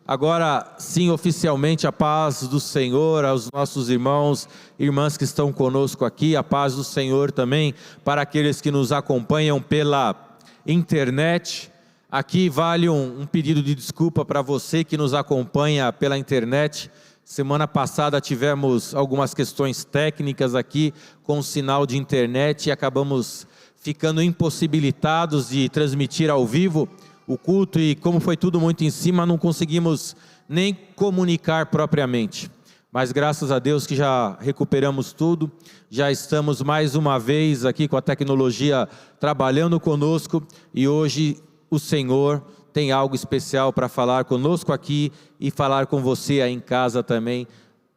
Agora sim, oficialmente, a paz do Senhor aos nossos irmãos e irmãs que estão conosco aqui, a paz do Senhor também para aqueles que nos acompanham pela internet. Aqui vale um pedido de desculpa para você que nos acompanha pela internet. Semana passada tivemos algumas questões técnicas aqui com o sinal de internet e acabamos ficando impossibilitados de transmitir ao vivo o culto, e como foi tudo muito em cima, não conseguimos nem comunicar propriamente. Mas graças a Deus que já recuperamos tudo, já estamos mais uma vez aqui com a tecnologia trabalhando conosco, e hoje o Senhor tem algo especial para falar conosco aqui e falar com você aí em casa também,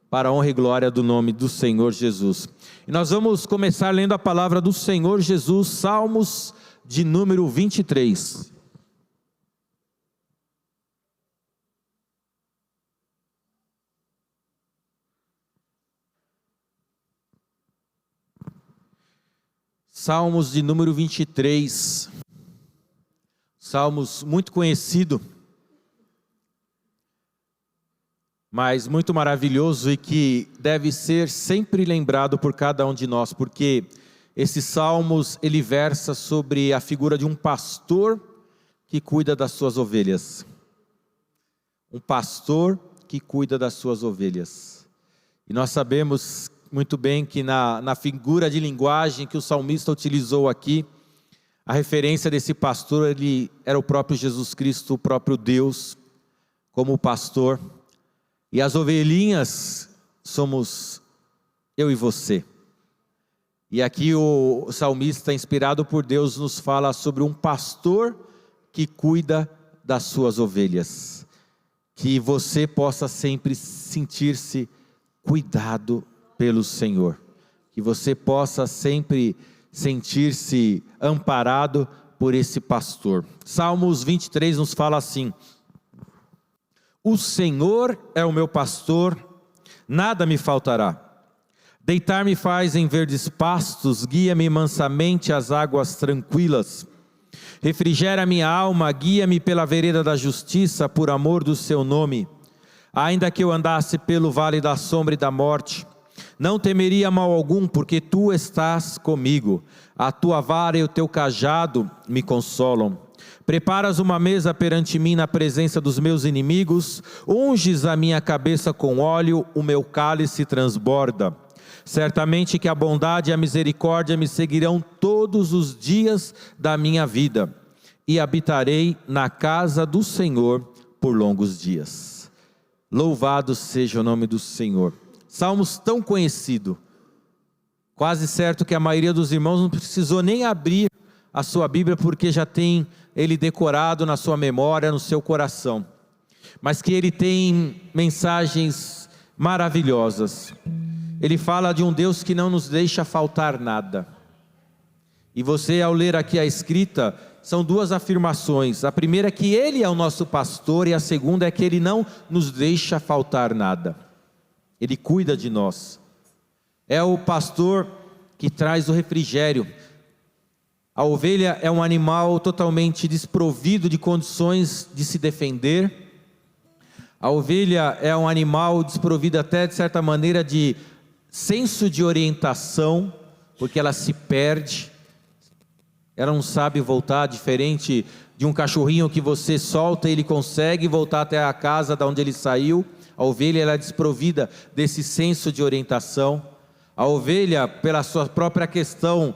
para a honra e glória do nome do Senhor Jesus. E nós vamos começar lendo a palavra do Senhor Jesus, Salmos de número 23. Salmos de número 23, Salmos muito conhecido, mas muito maravilhoso e que deve ser sempre lembrado por cada um de nós, porque esses Salmos, ele versa sobre a figura de um pastor que cuida das suas ovelhas. Um pastor que cuida das suas ovelhas. E nós sabemos muito bem que na figura de linguagem que o salmista utilizou aqui, a referência desse pastor, ele era o próprio Jesus Cristo, o próprio Deus, como pastor. E as ovelhinhas somos eu e você. E aqui o salmista, inspirado por Deus, nos fala sobre um pastor que cuida das suas ovelhas. Que você possa sempre sentir-se cuidado pelo Senhor, que você possa sempre sentir-se amparado por esse pastor. Salmos 23 nos fala assim: o Senhor é o meu pastor, nada me faltará. Deitar-me faz em verdes pastos, guia-me mansamente às águas tranquilas. Refrigera minha alma, guia-me pela vereda da justiça, por amor do seu nome. Ainda que eu andasse pelo vale da sombra e da morte, não temeria mal algum, porque tu estás comigo. A tua vara e o teu cajado me consolam. Preparas uma mesa perante mim na presença dos meus inimigos. Unges a minha cabeça com óleo, o meu cálice transborda. Certamente que a bondade e a misericórdia me seguirão todos os dias da minha vida, e habitarei na casa do Senhor por longos dias. Louvado seja o nome do Senhor. Salmos tão conhecido, quase certo que a maioria dos irmãos não precisou nem abrir a sua Bíblia, porque já tem ele decorado na sua memória, no seu coração. Mas que ele tem mensagens maravilhosas. Ele fala de um Deus que não nos deixa faltar nada. E você, ao ler aqui a escrita, são duas afirmações. A primeira é que ele é o nosso pastor, e a segunda é que ele não nos deixa faltar nada. Ele cuida de nós. É o pastor que traz o refrigério. A ovelha é um animal totalmente desprovido de condições de se defender. A ovelha é um animal desprovido até de certa maneira de senso de orientação, porque ela se perde. Ela não sabe voltar, diferente de um cachorrinho que você solta e ele consegue voltar até a casa da onde ele saiu. A ovelha ela é desprovida desse senso de orientação. A ovelha, pela sua própria questão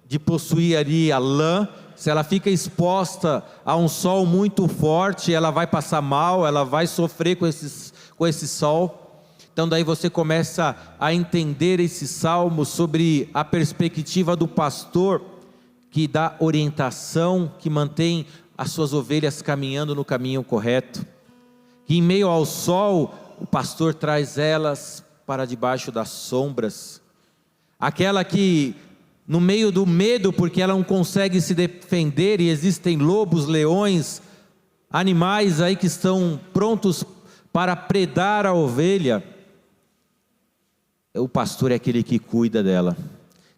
de possuir ali a lã, se ela fica exposta a um sol muito forte, ela vai passar mal, ela vai sofrer com esse sol. Então daí você começa a entender esse salmo sobre a perspectiva do pastor, que dá orientação, que mantém as suas ovelhas caminhando no caminho correto. Que em meio ao sol, o pastor traz elas para debaixo das sombras. Aquela que no meio do medo, porque ela não consegue se defender, e existem lobos, leões, animais aí que estão prontos para predar a ovelha, o pastor é aquele que cuida dela.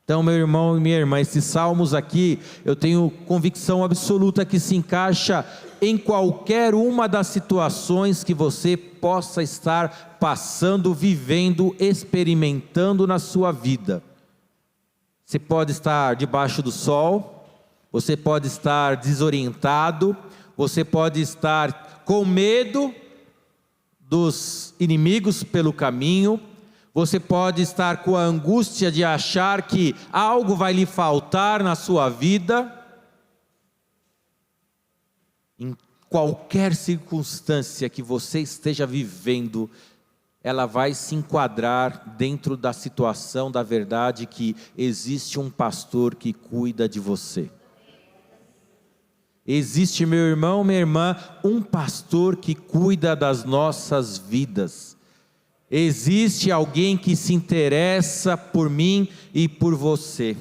Então, meu irmão e minha irmã, esses salmos aqui, eu tenho convicção absoluta que se encaixa em qualquer uma das situações que você possa estar passando, vivendo, experimentando na sua vida. Você pode estar debaixo do sol, você pode estar desorientado, você pode estar com medo dos inimigos pelo caminho, você pode estar com a angústia de achar que algo vai lhe faltar na sua vida. Em qualquer circunstância que você esteja vivendo, ela vai se enquadrar dentro da situação da verdade que existe um pastor que cuida de você. Existe, meu irmão, minha irmã, um pastor que cuida das nossas vidas. Existe alguém que se interessa por mim e por você.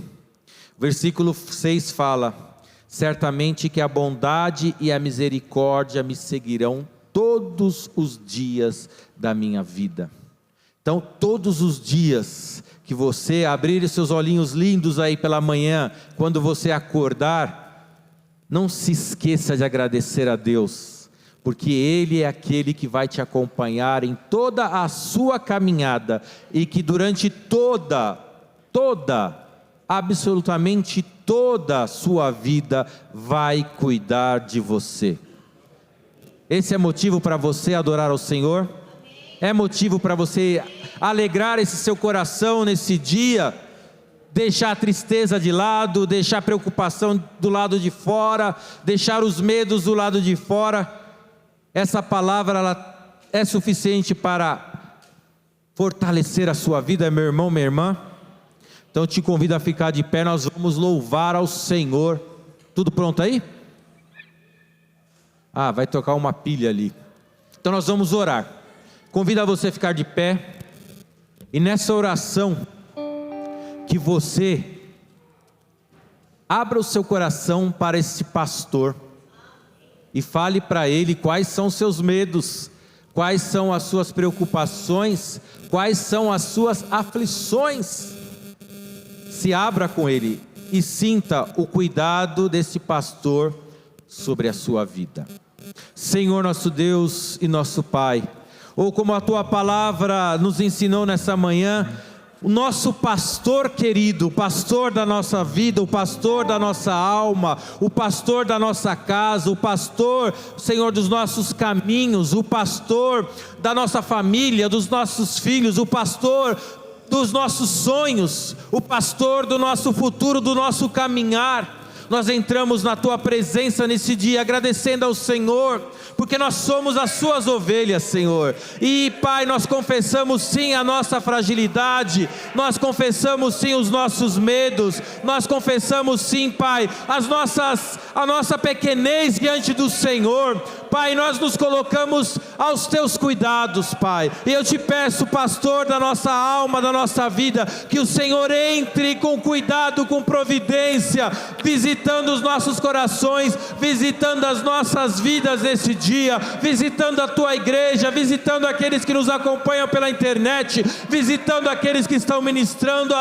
Versículo 6 fala: certamente que a bondade e a misericórdia me seguirão todos os dias da minha vida. Então, todos os dias que você abrir os seus olhinhos lindos aí pela manhã, quando você acordar, não se esqueça de agradecer a Deus, porque Ele é aquele que vai te acompanhar em toda a sua caminhada, e que durante absolutamente toda a sua vida, vai cuidar de você. Esse é motivo para você adorar ao Senhor? É motivo para você alegrar esse seu coração nesse dia? Deixar a tristeza de lado, deixar a preocupação do lado de fora, deixar os medos do lado de fora. Essa palavra ela é suficiente para fortalecer a sua vida, meu irmão, minha irmã. Então eu te convido a ficar de pé, nós vamos louvar ao Senhor. Tudo pronto aí? Vai tocar uma pilha ali. Então nós vamos orar. Convido a você a ficar de pé, e nessa oração, que você abra o seu coração para esse pastor, e fale para ele quais são os seus medos, quais são as suas preocupações, quais são as suas aflições. Se abra com ele e sinta o cuidado desse pastor sobre a sua vida. Senhor nosso Deus e nosso Pai, como a tua palavra nos ensinou nessa manhã, o nosso pastor querido, o pastor da nossa vida, o pastor da nossa alma, o pastor da nossa casa, o pastor, Senhor, dos nossos caminhos, o pastor da nossa família, dos nossos filhos, o pastor dos nossos sonhos, o pastor do nosso futuro, do nosso caminhar. Nós entramos na tua presença nesse dia, agradecendo ao Senhor, porque nós somos as suas ovelhas, Senhor. E Pai, nós confessamos sim a nossa fragilidade, nós confessamos sim os nossos medos, nós confessamos sim, Pai, a nossa pequenez diante do Senhor. Pai, nós nos colocamos aos teus cuidados, Pai, e eu te peço, pastor da nossa alma, da nossa vida, que o Senhor entre com cuidado, com providência, visitando os nossos corações, visitando as nossas vidas nesse dia, visitando a tua igreja, visitando aqueles que nos acompanham pela internet, visitando aqueles que estão ministrando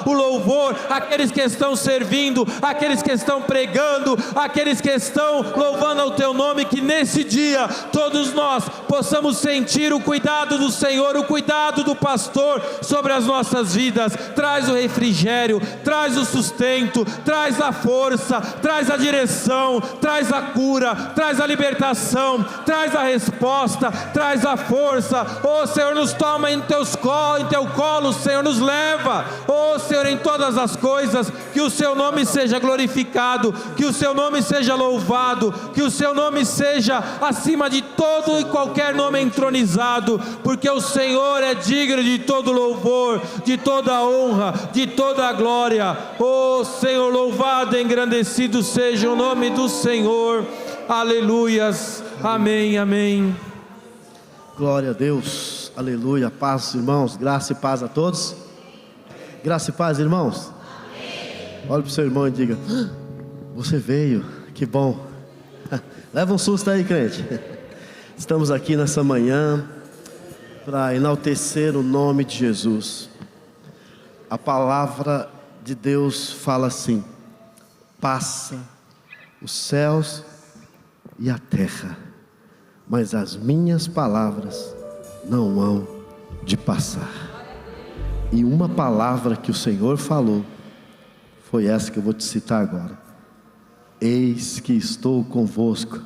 o louvor, aqueles que estão servindo, aqueles que estão pregando, aqueles que estão louvando ao teu nome, que nesse dia todos nós possamos sentir o cuidado do Senhor, o cuidado do pastor sobre as nossas vidas. Traz o refrigério, traz o sustento, traz a força, traz a direção, traz a cura, traz a libertação, traz a resposta, traz a força. Senhor, nos toma em teu colo, Senhor, nos leva, Senhor, em todas as coisas, que o seu nome seja glorificado, que o seu nome seja louvado, que o seu nome seja acima de todo e qualquer nome entronizado, porque o Senhor é digno de todo louvor, de toda honra, de toda glória. Senhor, louvado e engrandecido seja o nome do Senhor. Aleluias, amém, amém. Glória a Deus, aleluia. Paz, irmãos, graça e paz a todos. Graça e paz, irmãos. Amém. Olhe para o seu irmão e diga: você veio, que bom. Leva um susto aí, crente. Estamos aqui nessa manhã para enaltecer o nome de Jesus. A palavra de Deus fala assim: passa os céus e a terra, mas as minhas palavras não hão de passar. E uma palavra que o Senhor falou foi essa que eu vou te citar agora: eis que estou convosco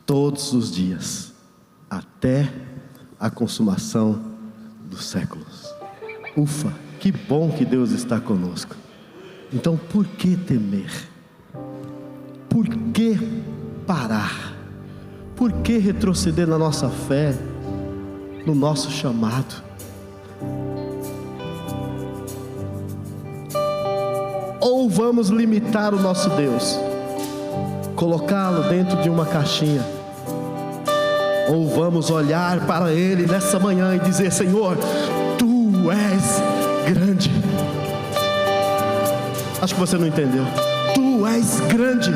todos os dias, até a consumação dos séculos. Ufa, que bom que Deus está conosco. Então por que temer? Por que parar? Por que retroceder na nossa fé, no nosso chamado? Ou vamos limitar o nosso Deus, colocá-lo dentro de uma caixinha, ou vamos olhar para Ele nessa manhã e dizer: Senhor, Tu és grande. Acho que você não entendeu. Tu és grande.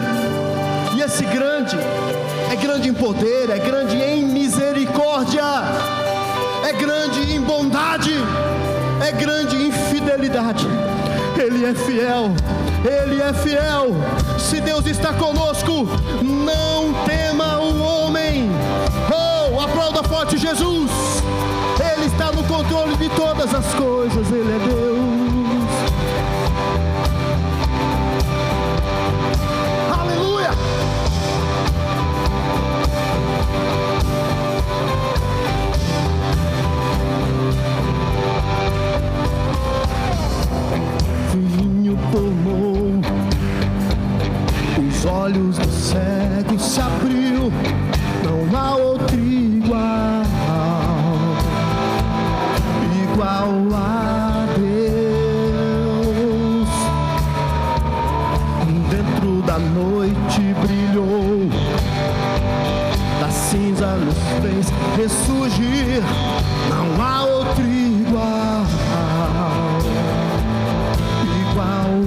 E esse grande é grande em poder, é grande em misericórdia, é grande em bondade, é grande em fidelidade. Ele é fiel, Ele é fiel. Se Deus está conosco, não tema o homem. Oh, aplauda forte Jesus. Ele está no controle de todas as coisas, Ele é Deus. Aleluia. Vinho tomou, os olhos do cego se abriu, não há outro igual a Deus. Dentro da noite brilhou, da cinza nos fez ressurgir, não há outro igual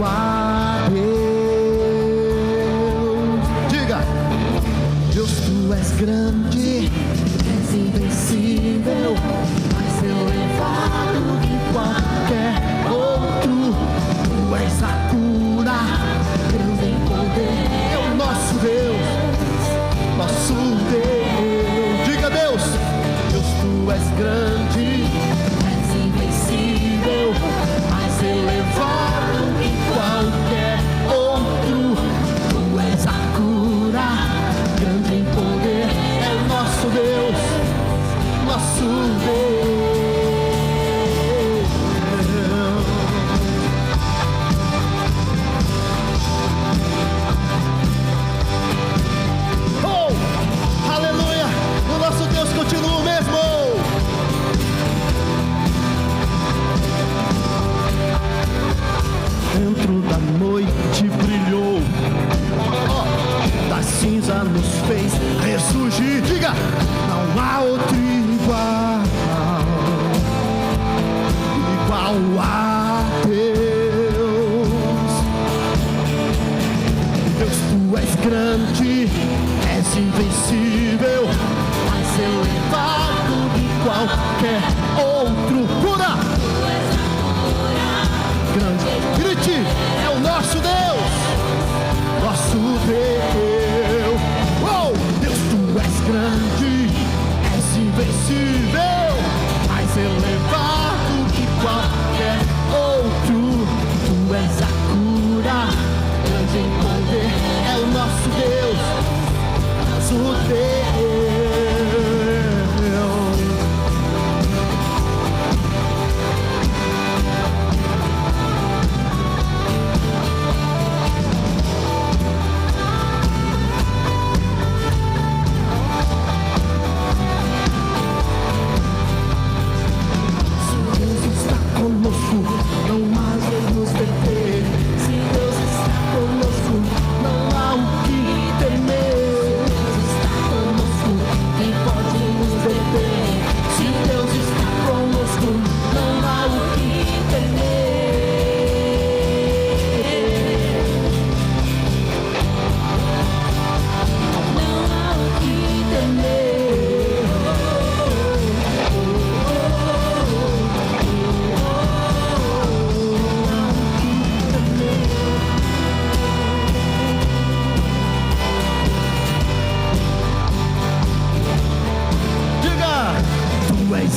a Deus. Diga: Deus, Tu és grande, és invencível, mais elevado que qualquer outro. Tu és a cura, grande em poder, é o nosso Deus, nosso Deus. Diga: Deus, Deus, Tu és grande, és invencível, mais elevado que qualquer outro. Tu és a cura, grande em poder, é o nosso Deus, nosso Deus. Oh, aleluia, o nosso Deus continua o mesmo. Dentro da noite brilhou, da cinza nos fez ressurgir. Diga: não há outro igual a Deus. Deus, Tu és grande, és invencível, mais elevado que qualquer outro. Cura! Grande, grite, é o nosso Deus, nosso Deus. Oh, Deus, Tu és grande, és invencível, mais elevado que qualquer outro. Tu és a cura, grande em poder, é o nosso Deus, nosso Deus.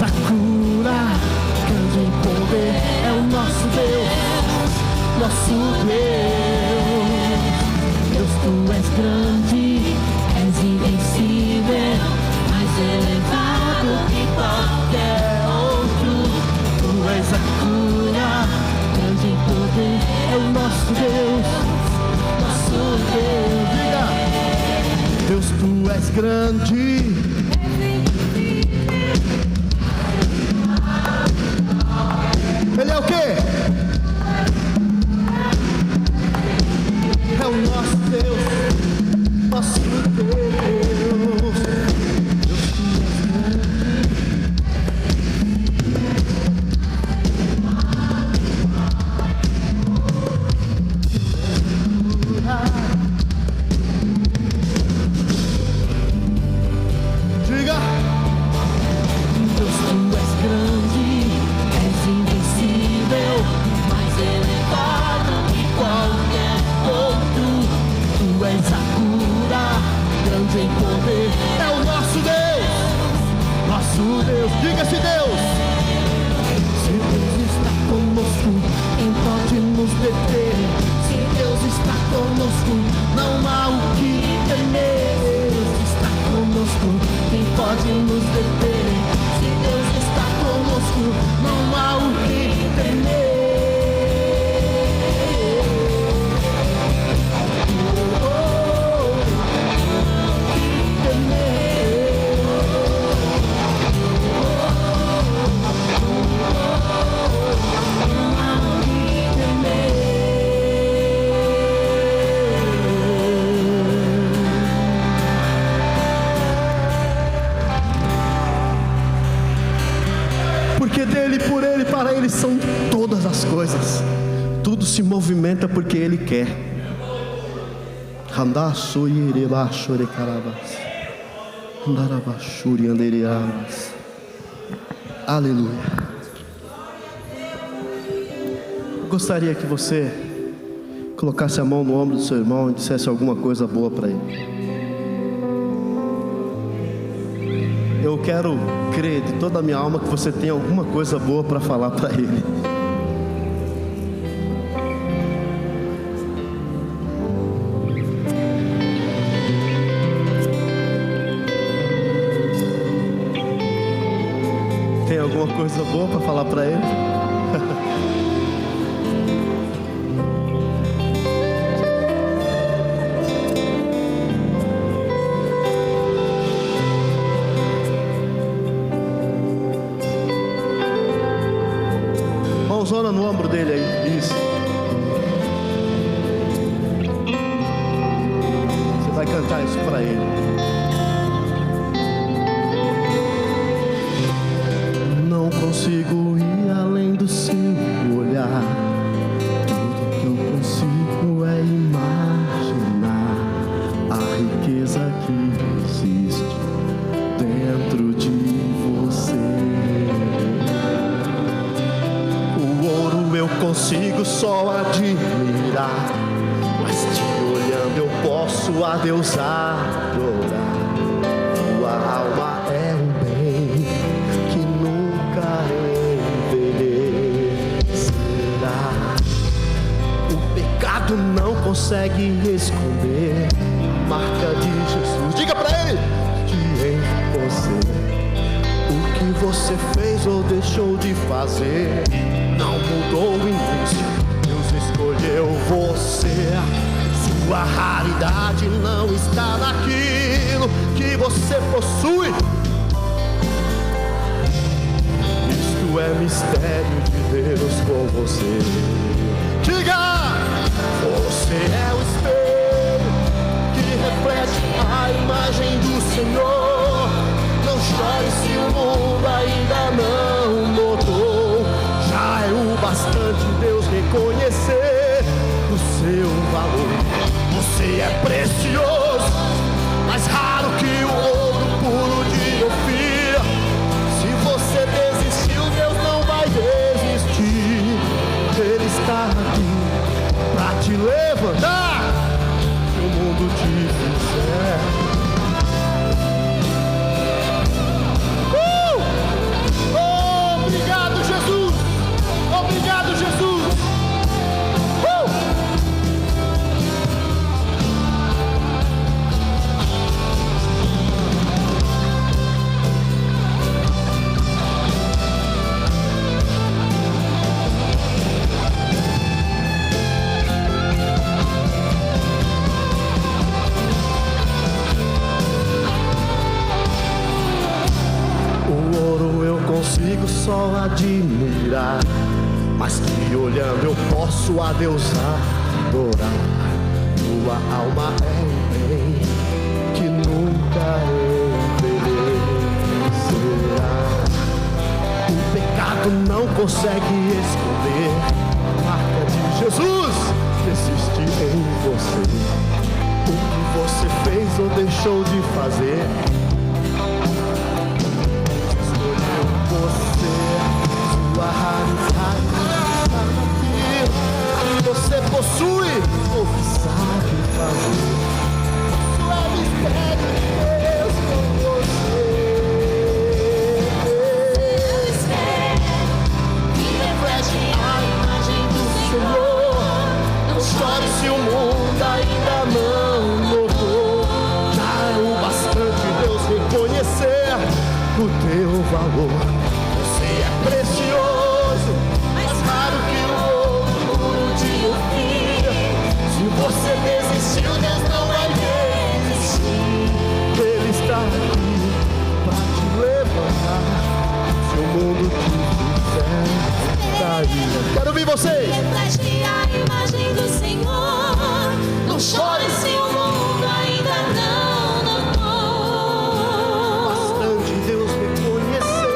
és a cura, grande em poder, é o nosso Deus, nosso Deus. Deus, tu és grande, és invencível, mais elevado que qualquer outro. Tu és a cura, grande em poder, é o nosso Deus, nosso Deus. Diga, Deus, tu és grande. Ele é o quê? É o nosso Deus, nosso Deus. Deus, tu és grande. Diga, Deus, tu és grande, és invencível, mais elevado que qualquer outro. Tu és a cura, grande em poder, é o nosso Deus, nosso Deus. Diga-se Deus. Se Deus está conosco, quem pode nos deter? Se Deus está conosco, não há o que temer. Deus está conosco, quem pode nos deter? Se Deus está conosco, não há o que temer. Porque dele, por ele, para ele são todas as coisas. Tudo se movimenta porque ele quer. Aleluia. Gostaria que você colocasse a mão no ombro do seu irmão e dissesse alguma coisa boa para ele. Eu quero crer de toda a minha alma que você tem alguma coisa boa para falar para ele. Tem alguma coisa boa para falar para ele? Mãozona no ombro dele aí, isso. Você vai cantar isso para ele. Não consigo ir além do seu olhar. Tudo que eu consigo é imaginar a riqueza que existe dentro de você. Eu consigo só admirar, mas te olhando eu posso a Deus adorar. Tua alma é um bem que nunca envelhecerá. O pecado não consegue esconder a marca de Jesus. Diga pra ele que em você o que você fez ou deixou de fazer não mudou o início. Deus escolheu você. Sua raridade não está naquilo que você possui. Isto é mistério de Deus com você. Diga! Você é o espelho que reflete a imagem do Senhor. Não chore se o mundo ainda não notou. Já é o bastante Deus reconhecer o seu valor. Você é precioso, mais raro que o ouro puro de Ofir. Se você desistiu, Deus não vai desistir. Ele está aqui pra te levantar, se o mundo te fizer. consigo só admirar, mas que olhando eu posso a Deus adorar. Tua alma é um bem que nunca envelhecerá. O pecado não consegue esconder a marca de Jesus que existe em você. O que você fez ou deixou de fazer, escolheu você. Sua raridade está naquilo que você possui ou que sabe fazer. Sua mistério de Deus com você. Seu espelho que reflete a imagem do Senhor. Não chore se o mundo ainda não notou. Já é o bastante Deus reconhecer o teu valor. Você é precioso, mais raro que o ouro puro de Ofir. Se você desistiu, Deus não vai desistir. Ele está aqui para te levantar. Se o mundo te fizer cair. Quero ouvir vocês. Reflete a imagem do Senhor. Não chore se o mundo ainda não notou. Bastante Deus reconhecer.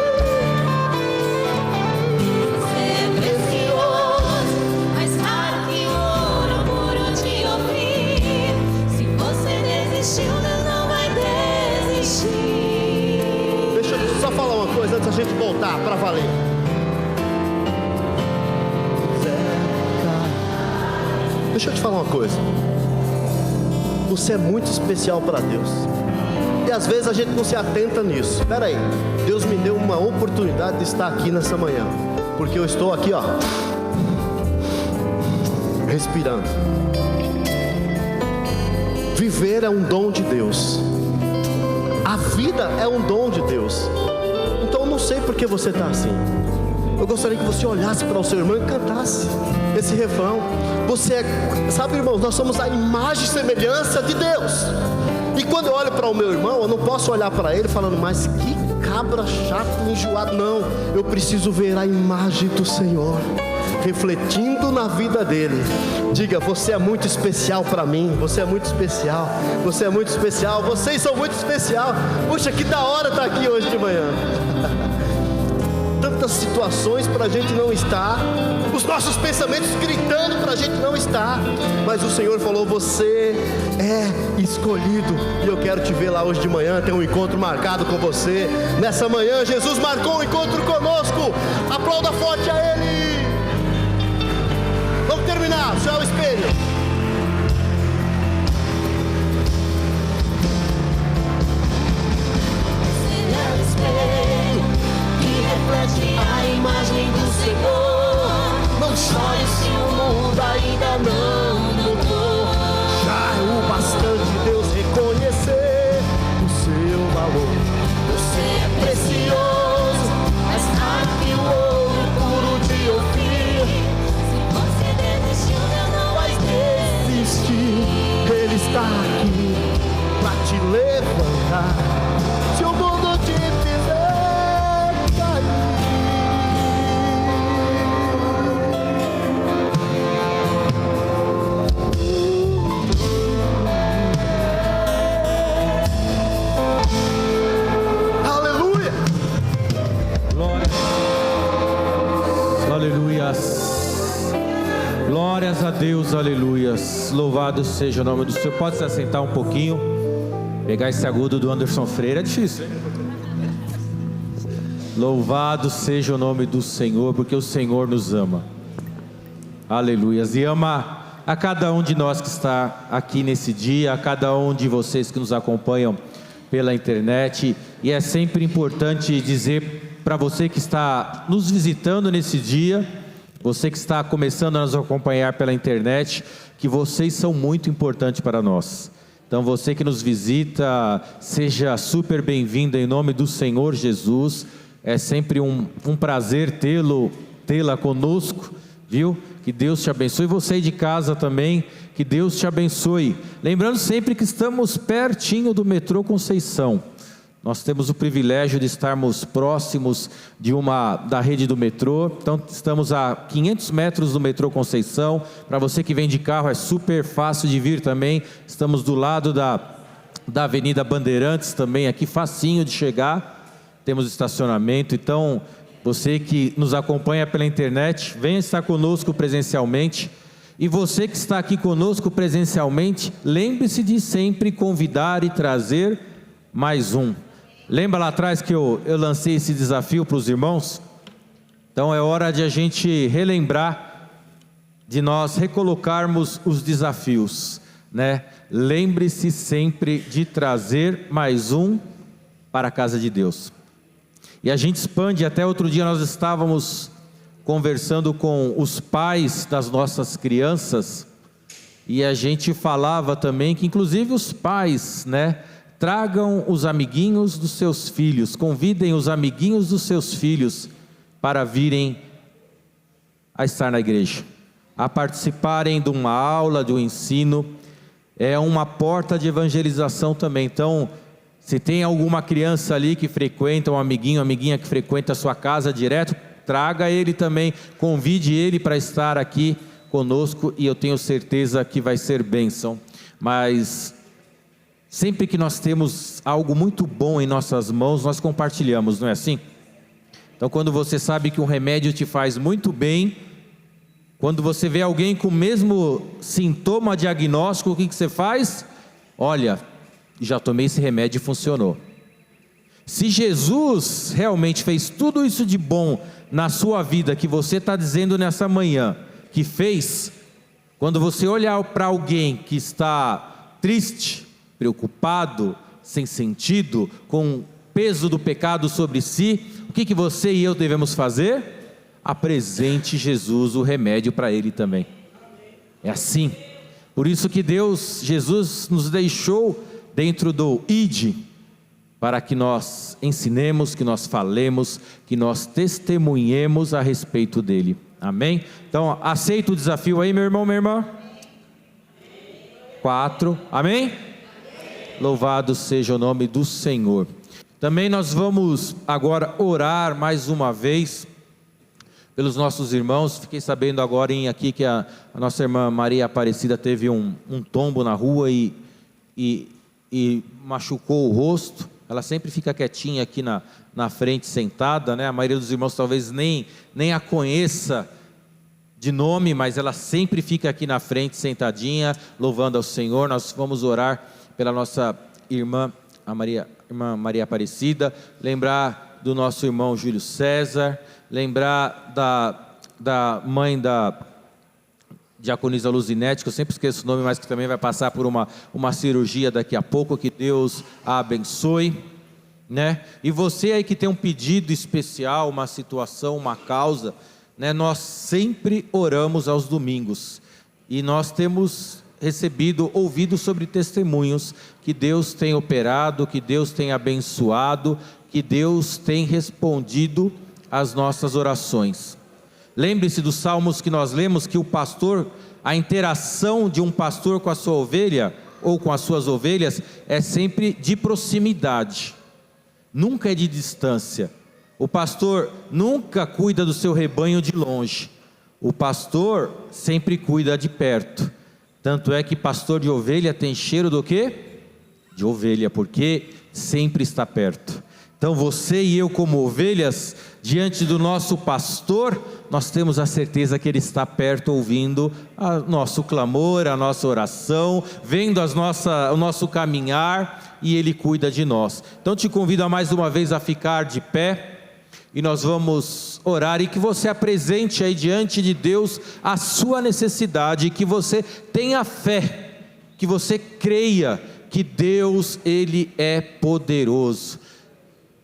Você é precioso, mais raro que o ouro puro de Ofir. Se você desistiu, Deus não vai desistir. Deixa eu só falar uma coisa antes da gente voltar para valer. Deixa eu te falar uma coisa. Você é muito especial para Deus. E às vezes a gente não se atenta nisso. Espera aí, Deus me deu uma oportunidade de estar aqui nessa manhã, porque eu estou aqui, ó, respirando. Viver é um dom de Deus. A vida é um dom de Deus. Então eu não sei por que você está assim. Eu gostaria que você olhasse para o seu irmão e cantasse esse refrão. Você é, sabe, irmãos, nós somos a imagem e semelhança de Deus. E quando eu olho para o meu irmão, eu não posso olhar para ele falando, mas que cabra chato, enjoado. Não, eu preciso ver a imagem do Senhor refletindo na vida dele. Diga, você é muito especial para mim. Você é muito especial. Você é muito especial. Vocês são muito especial. Puxa, que da hora estar aqui hoje de manhã. Tantas situações para a gente não estar, os nossos pensamentos gritando para a gente não estar, mas o Senhor falou, você é escolhido, e eu quero te ver lá hoje de manhã, ter um encontro marcado com você. Nessa manhã Jesus marcou um encontro conosco. Aplauda forte a Ele. Vamos terminar, só o espelho. Reflete a imagem do Senhor. Não chore se o mundo ainda não notou. Já é o bastante Deus reconhecer o seu valor. Você é precioso, mais raro que o ouro puro de Ofir. Se você desistiu, Deus não vai Desistir, Ele está aqui para te levantar. Se o mundo te fizer cair. Aleluia! Aleluias. Glórias a Deus, aleluias. Louvado seja o nome do Senhor. Pode se assentar um pouquinho. Pegar esse agudo do Anderson Freire é difícil. Louvado seja o nome do Senhor, porque o Senhor nos ama. Aleluias. E ama a cada um de nós que está aqui nesse dia, a cada um de vocês que nos acompanham pela internet. E é sempre importante dizer para você que está nos visitando nesse dia, você que está começando a nos acompanhar pela internet, que vocês são muito importantes para nós. Então você que nos visita, seja super bem-vindo em nome do Senhor Jesus. É sempre um prazer tê-la conosco, viu? Que Deus te abençoe. Você aí de casa também, que Deus te abençoe. Lembrando sempre que estamos pertinho do metrô Conceição. Nós temos o privilégio de estarmos próximos da rede do metrô. Então estamos a 500 metros do metrô Conceição. Para você que vem de carro é super fácil de vir também. Estamos do lado da Avenida Bandeirantes também, aqui facinho de chegar. Temos estacionamento. Então você que nos acompanha pela internet, venha estar conosco presencialmente. E você que está aqui conosco presencialmente, lembre-se de sempre convidar e trazer mais um. Lembra lá atrás que eu lancei esse desafio para os irmãos? Então é hora de a gente relembrar, de nós recolocarmos os desafios, né? Lembre-se sempre de trazer mais um para a casa de Deus. E a gente expande. Até outro dia nós estávamos conversando com os pais das nossas crianças, e a gente falava também que inclusive os pais, né, tragam os amiguinhos dos seus filhos, convidem os amiguinhos dos seus filhos para virem a estar na igreja, a participarem de uma aula, de um ensino. É uma porta de evangelização também. Então, se tem alguma criança ali que frequenta, um amiguinho, amiguinha que frequenta a sua casa direto, traga ele também, convide ele para estar aqui conosco, e eu tenho certeza que vai ser bênção. Mas sempre que nós temos algo muito bom em nossas mãos, nós compartilhamos, não é assim? Então quando você sabe que um remédio te faz muito bem, quando você vê alguém com o mesmo sintoma diagnóstico, o que você faz? Olha, já tomei esse remédio e funcionou. Se Jesus realmente fez tudo isso de bom na sua vida, que você está dizendo nessa manhã que fez, quando você olhar para alguém que está triste, preocupado, sem sentido, com o peso do pecado sobre si, o que você e eu devemos fazer? Apresente Jesus o remédio para ele também. É assim. Por isso que Jesus nos deixou dentro do ID, para que nós ensinemos, que nós falemos, que nós testemunhemos a respeito dele. Amém? Então aceita o desafio aí, meu irmão, minha irmã? 4, amém? Louvado seja o nome do Senhor. Também nós vamos agora orar mais uma vez pelos nossos irmãos. Fiquei sabendo agora aqui que a nossa irmã Maria Aparecida teve um tombo na rua e machucou o rosto. Ela sempre fica quietinha aqui na frente, sentada, né? A maioria dos irmãos talvez nem a conheça de nome, mas ela sempre fica aqui na frente, sentadinha, louvando ao Senhor. Nós vamos orar pela nossa irmã Maria Aparecida, lembrar do nosso irmão Júlio César, lembrar da mãe da diaconisa Luzinete, que eu sempre esqueço o nome, mas que também vai passar por uma cirurgia daqui a pouco. Que Deus a abençoe, né? E você aí que tem um pedido especial, uma situação, uma causa, né? Nós sempre oramos aos domingos, e nós temos ouvido sobre testemunhos que Deus tem operado, que Deus tem abençoado, que Deus tem respondido às nossas orações. Lembre-se dos salmos que nós lemos, que a interação de um pastor com a sua ovelha, ou com as suas ovelhas, é sempre de proximidade, nunca é de distância. O pastor nunca cuida do seu rebanho de longe, o pastor sempre cuida de perto. Tanto é que pastor de ovelha tem cheiro do quê? De ovelha, porque sempre está perto. Então você e eu, como ovelhas, diante do nosso pastor, nós temos a certeza que ele está perto, ouvindo o nosso clamor, a nossa oração, vendo o nosso caminhar, e ele cuida de nós. Então te convido mais uma vez a ficar de pé, e nós vamos orar, e que você apresente aí diante de Deus a sua necessidade, que você tenha fé, que você creia que Deus, Ele é poderoso,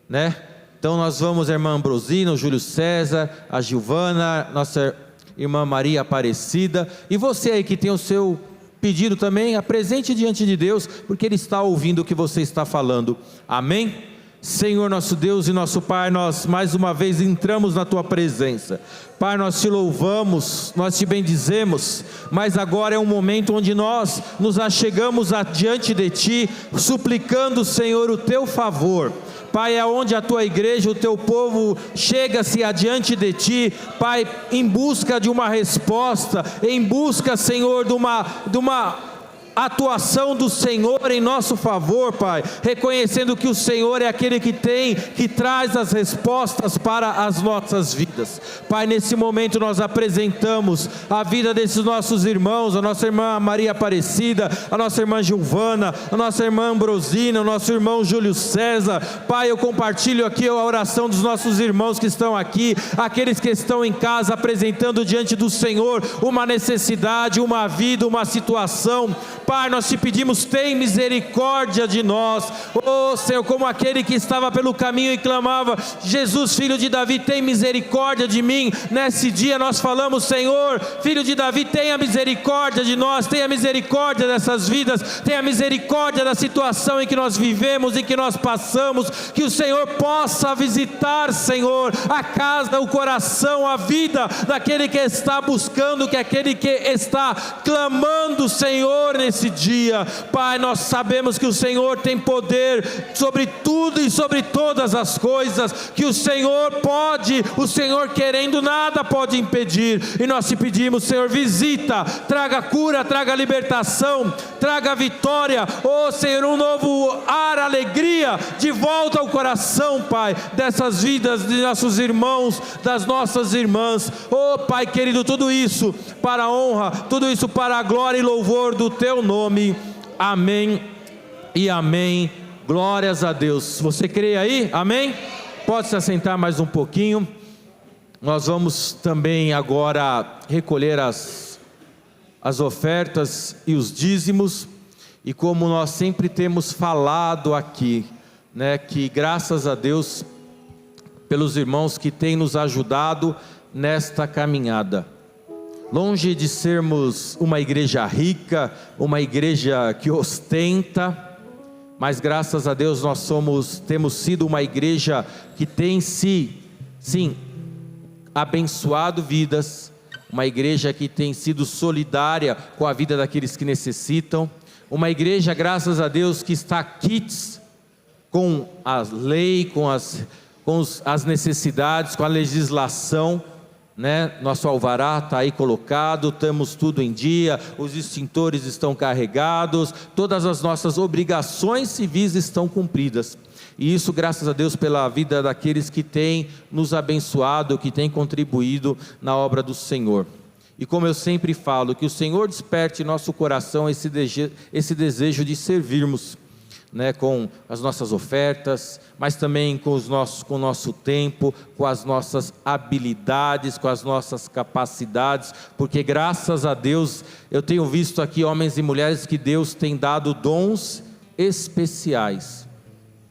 né? Então nós vamos, a irmã Ambrosina, o Júlio César, a Gilvana, nossa irmã Maria Aparecida, e você aí que tem o seu pedido também, apresente diante de Deus, porque Ele está ouvindo o que você está falando. Amém? Senhor nosso Deus e nosso Pai, nós mais uma vez entramos na Tua presença. Pai, nós Te louvamos, nós Te bendizemos, mas agora é um momento onde nós nos achegamos diante de Ti, suplicando, Senhor, o Teu favor. Pai, é onde a Tua igreja, o Teu povo chega-se adiante de Ti, Pai, em busca de uma resposta, em busca, Senhor, de uma atuação do Senhor em nosso favor, Pai, reconhecendo que o Senhor é aquele que traz as respostas para as nossas vidas. Pai, nesse momento nós apresentamos a vida desses nossos irmãos, a nossa irmã Maria Aparecida, a nossa irmã Giovana, a nossa irmã Ambrosina, o nosso irmão Júlio César. Pai, eu compartilho aqui a oração dos nossos irmãos que estão aqui, aqueles que estão em casa apresentando diante do Senhor uma necessidade, uma vida, uma situação. Pai, nós Te pedimos, tem misericórdia de nós, oh Senhor, como aquele que estava pelo caminho e clamava: Jesus, filho de Davi, tem misericórdia de mim. Nesse dia nós falamos: Senhor, filho de Davi, tenha misericórdia de nós, tenha misericórdia dessas vidas, tenha misericórdia da situação em que nós vivemos, em que nós passamos, que o Senhor possa visitar, Senhor, a casa, o coração, a vida daquele que está buscando, que aquele que está clamando, Senhor, nesse dia. Pai, nós sabemos que o Senhor tem poder sobre tudo e sobre todas as coisas, que o Senhor pode, o Senhor querendo, nada pode impedir, e nós Te pedimos, Senhor, visita, traga cura, traga libertação, traga vitória, oh Senhor, um novo ar, alegria, de volta ao coração, Pai, dessas vidas de nossos irmãos, das nossas irmãs, oh Pai querido, tudo isso para a honra, tudo isso para a glória e louvor do Teu nome, amém e amém. Glórias a Deus. Você crê aí? Amém? Pode se assentar mais um pouquinho. Nós vamos também agora recolher as ofertas e os dízimos, e como nós sempre temos falado aqui, né, que graças a Deus pelos irmãos que têm nos ajudado nesta caminhada. Longe de sermos uma igreja rica, uma igreja que ostenta, mas graças a Deus nós temos sido uma igreja que tem sim, abençoado vidas, uma igreja que tem sido solidária com a vida daqueles que necessitam, uma igreja, graças a Deus, que está quites com a lei, com as necessidades, com a legislação, né? Nosso alvará está aí colocado, temos tudo em dia, os extintores estão carregados, todas as nossas obrigações civis estão cumpridas, e isso graças a Deus pela vida daqueles que têm nos abençoado, que têm contribuído na obra do Senhor. E como eu sempre falo, que o Senhor desperte em nosso coração esse desejo de servirmos, né, com as nossas ofertas, mas também com o nosso tempo, com as nossas habilidades, com as nossas capacidades, porque graças a Deus eu tenho visto aqui homens e mulheres que Deus tem dado dons especiais.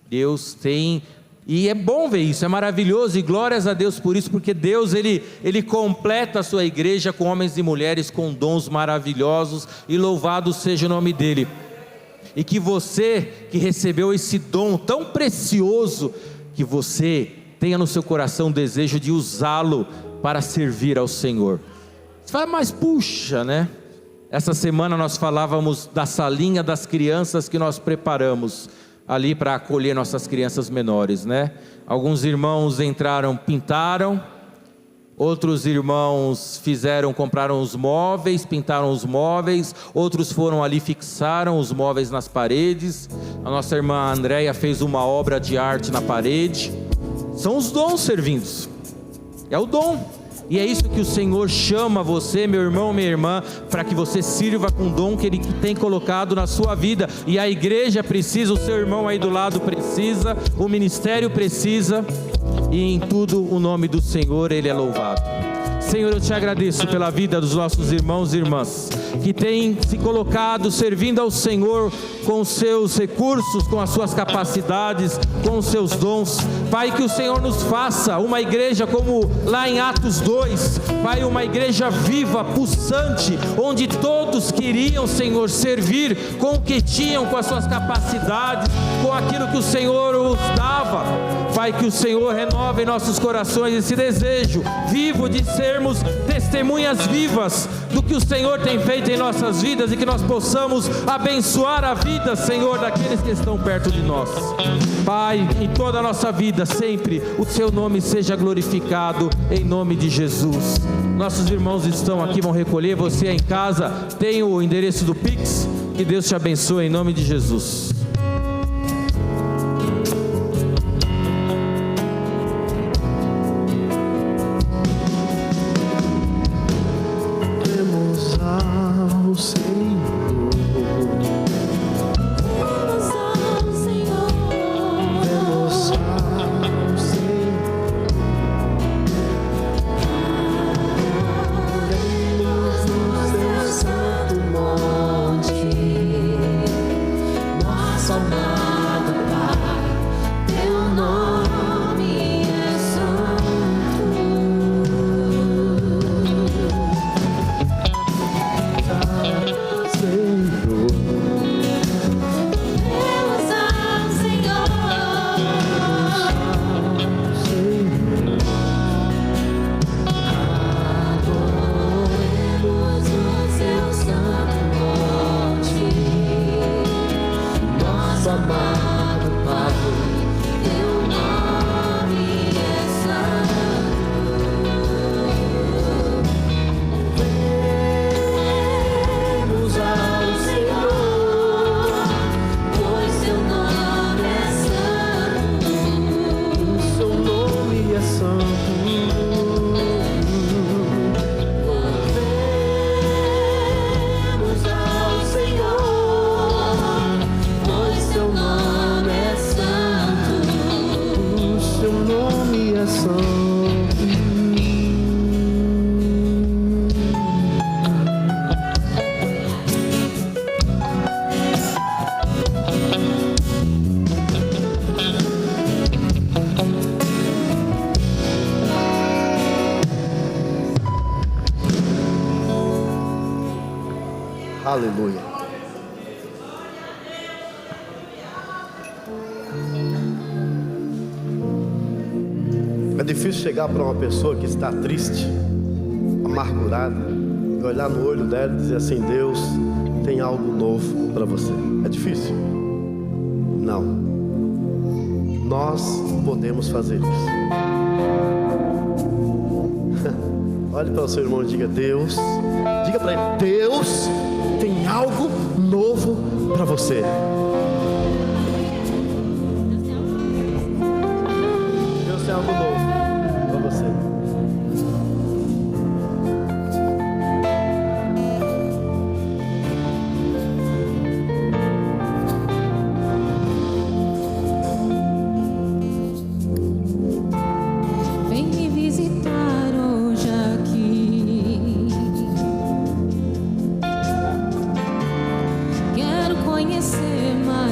Deus tem, e é bom ver isso, é maravilhoso, e glórias a Deus por isso, porque Deus ele completa a sua igreja com homens e mulheres com dons maravilhosos, e louvado seja o nome dele. E que você que recebeu esse dom tão precioso, que você tenha no seu coração o desejo de usá-lo para servir ao Senhor. Você fala, mas puxa, né? Essa semana nós falávamos da salinha das crianças que nós preparamos ali para acolher nossas crianças menores, né? Alguns irmãos entraram, pintaram, outros irmãos compraram os móveis, pintaram os móveis, outros foram ali, fixaram os móveis nas paredes. A nossa irmã Andréia fez uma obra de arte na parede. São os dons servindo, é o dom. E é isso que o Senhor chama você, meu irmão, minha irmã, para que você sirva com o dom que Ele tem colocado na sua vida. E a igreja precisa, o seu irmão aí do lado precisa, o ministério precisa, e em tudo o nome do Senhor, Ele é louvado. Senhor, eu Te agradeço pela vida dos nossos irmãos e irmãs, que têm se colocado servindo ao Senhor com os seus recursos, com as suas capacidades, com os seus dons. Pai, que o Senhor nos faça uma igreja como lá em Atos 2, Pai, uma igreja viva, pulsante, onde todos queriam, Senhor, servir com o que tinham, com as suas capacidades, com aquilo que o Senhor os dava. Pai, que o Senhor renove em nossos corações esse desejo vivo de sermos testemunhas vivas do que o Senhor tem feito em nossas vidas, e que nós possamos abençoar a vida, Senhor, daqueles que estão perto de nós. Pai, em toda a nossa vida, sempre o Seu nome seja glorificado, em nome de Jesus. Nossos irmãos estão aqui, vão recolher. Você em casa tem o endereço do Pix. Que Deus te abençoe em nome de Jesus. Aleluia. É difícil chegar para uma pessoa que está triste, amargurada, e olhar no olho dela e dizer assim: Deus tem algo novo para você. É difícil? Não. Nós podemos fazer isso. Olhe para o seu irmão e diga: Deus, diga para ele: Deus tem algo novo para você. Deus tem algo novo para você. Vem me visitar hoje aqui. Quero conhecer mais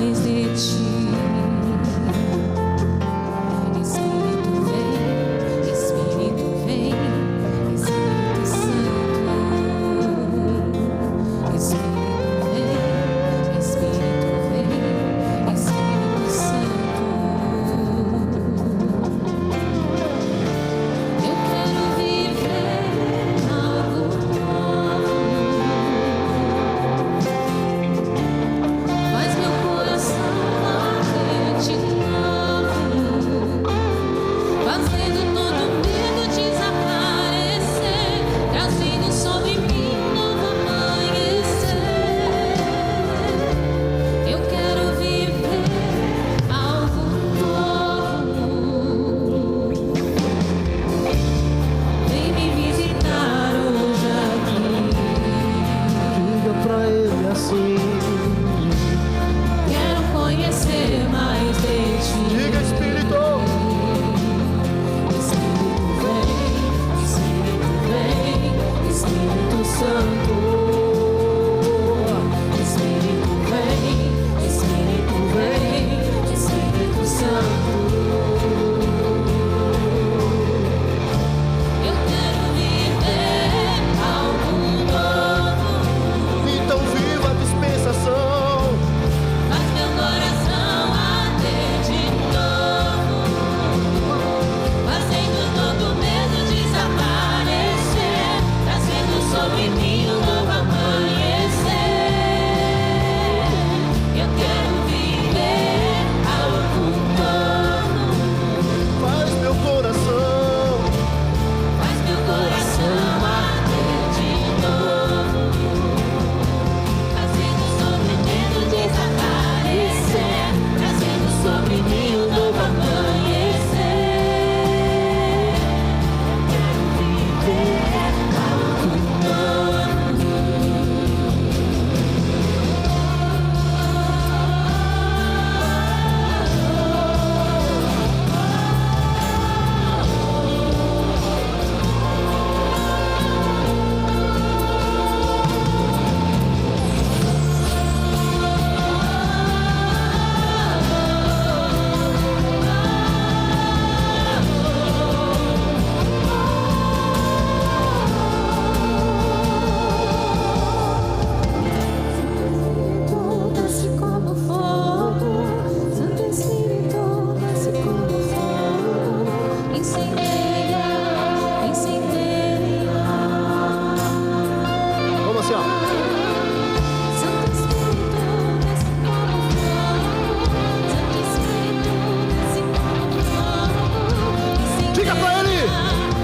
Diga para ele.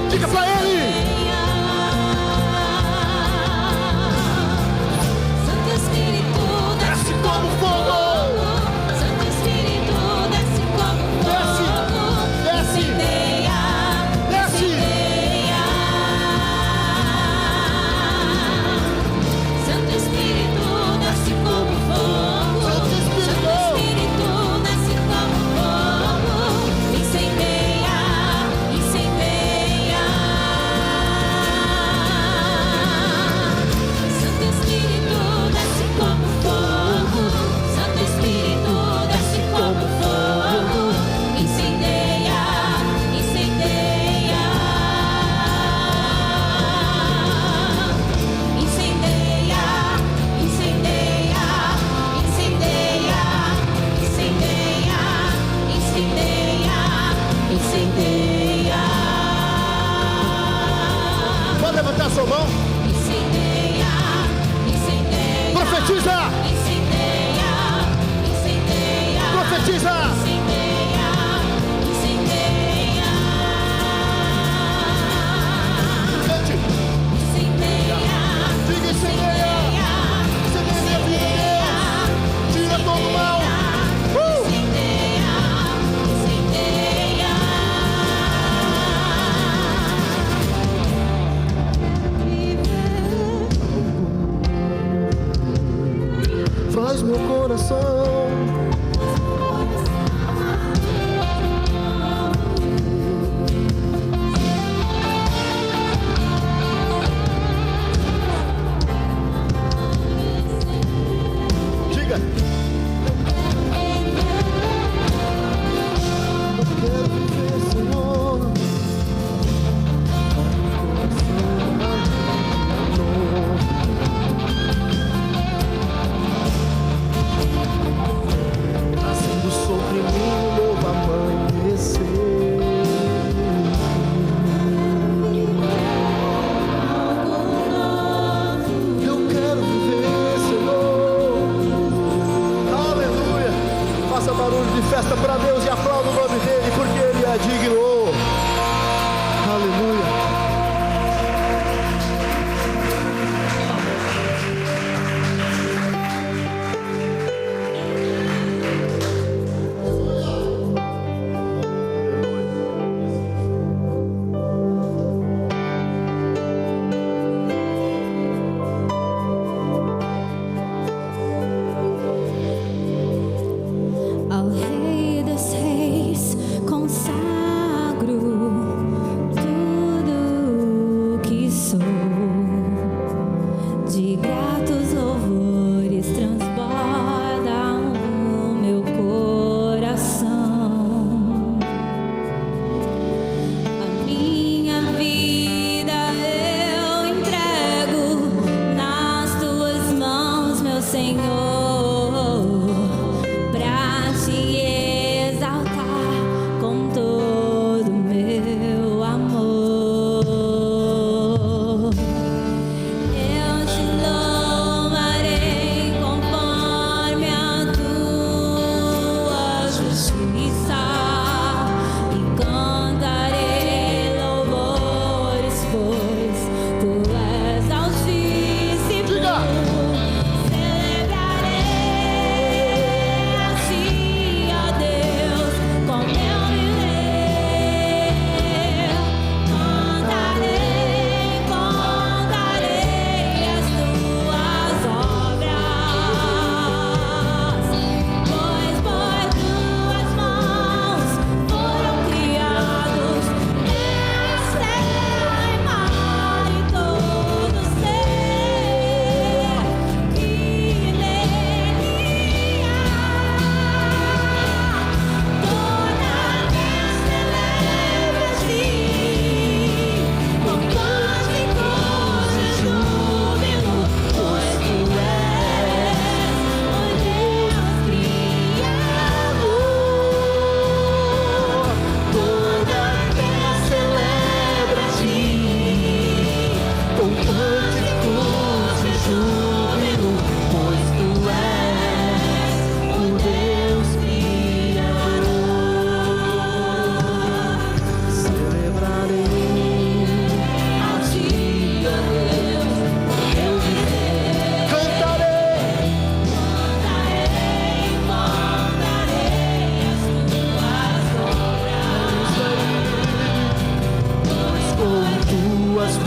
Diga para ele. Santo Espírito, desce como fogo. Santo Espírito, desce como fogo. Desce. Incendeia, Desce. incendeia. Santo Espírito, desce como fogo. Santo Espírito. Santo Espírito, desce como fogo. Incendeia, incendeia. Santo Espírito, desce como fogo. Santo Espírito, desce como fogo. Incendeia, incendeia. Incendeia, incendeia, incendeia, incendeia, incendeia, incendeia. Pode levantar sua mão. Incendeia, incendeia. Profetiza. Incendeia, incendeia. Profetiza. Incendeia, incendeia. Cante. Incendeia, Diga incendeia. Incendeia minha vida, Deus. Tira todo o mal. incendeia, incendeia.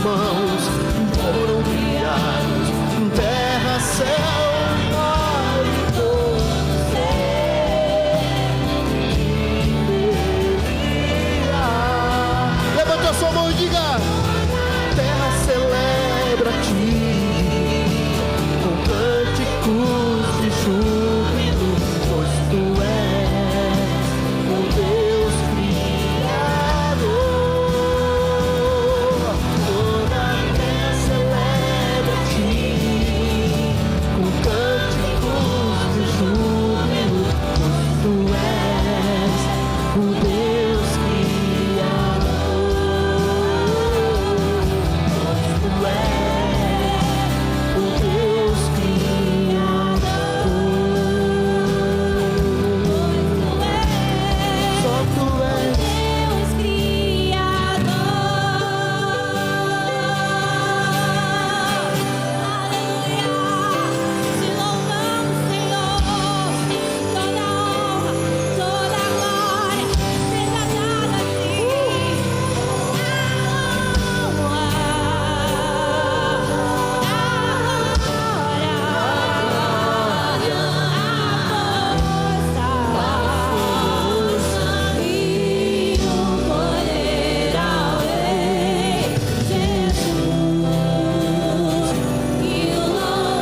mãos foram criados, terra, céu, mar e todo ser. Levante a sua mão e diga: terra celebra-te com cânticos de júbilo, pois tu és o Deus Criador. Toda a terra celebra-te com cânticos de júbilo, pois tu és o Deus Criador. Pois tu és o Deus Criador. Só tu és. Deus Criador, aleluia, te louvamos, Senhor, toda honra, toda glória, seja dada a ti, e o poder ao Rei Jesus, e o louvor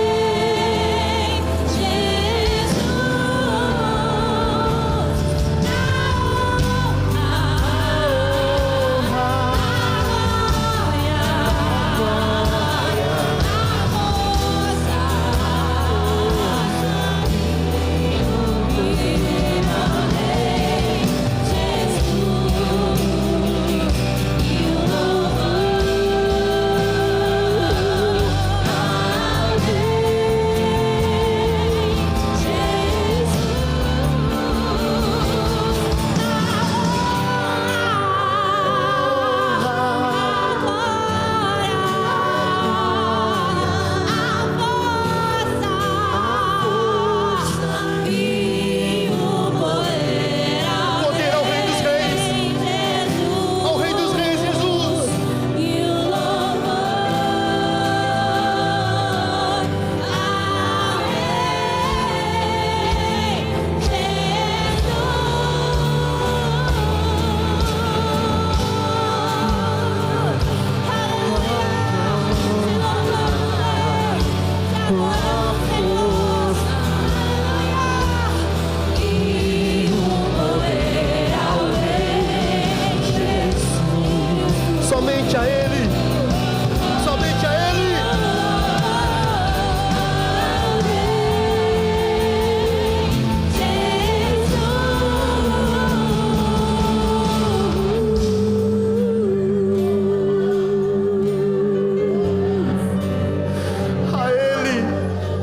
ao Rei Jesus, Poder ao Rei dos Reis, ao Rei dos Reis, Jesus. E o louvor ao Rei Somente a Ele, somente a Ele.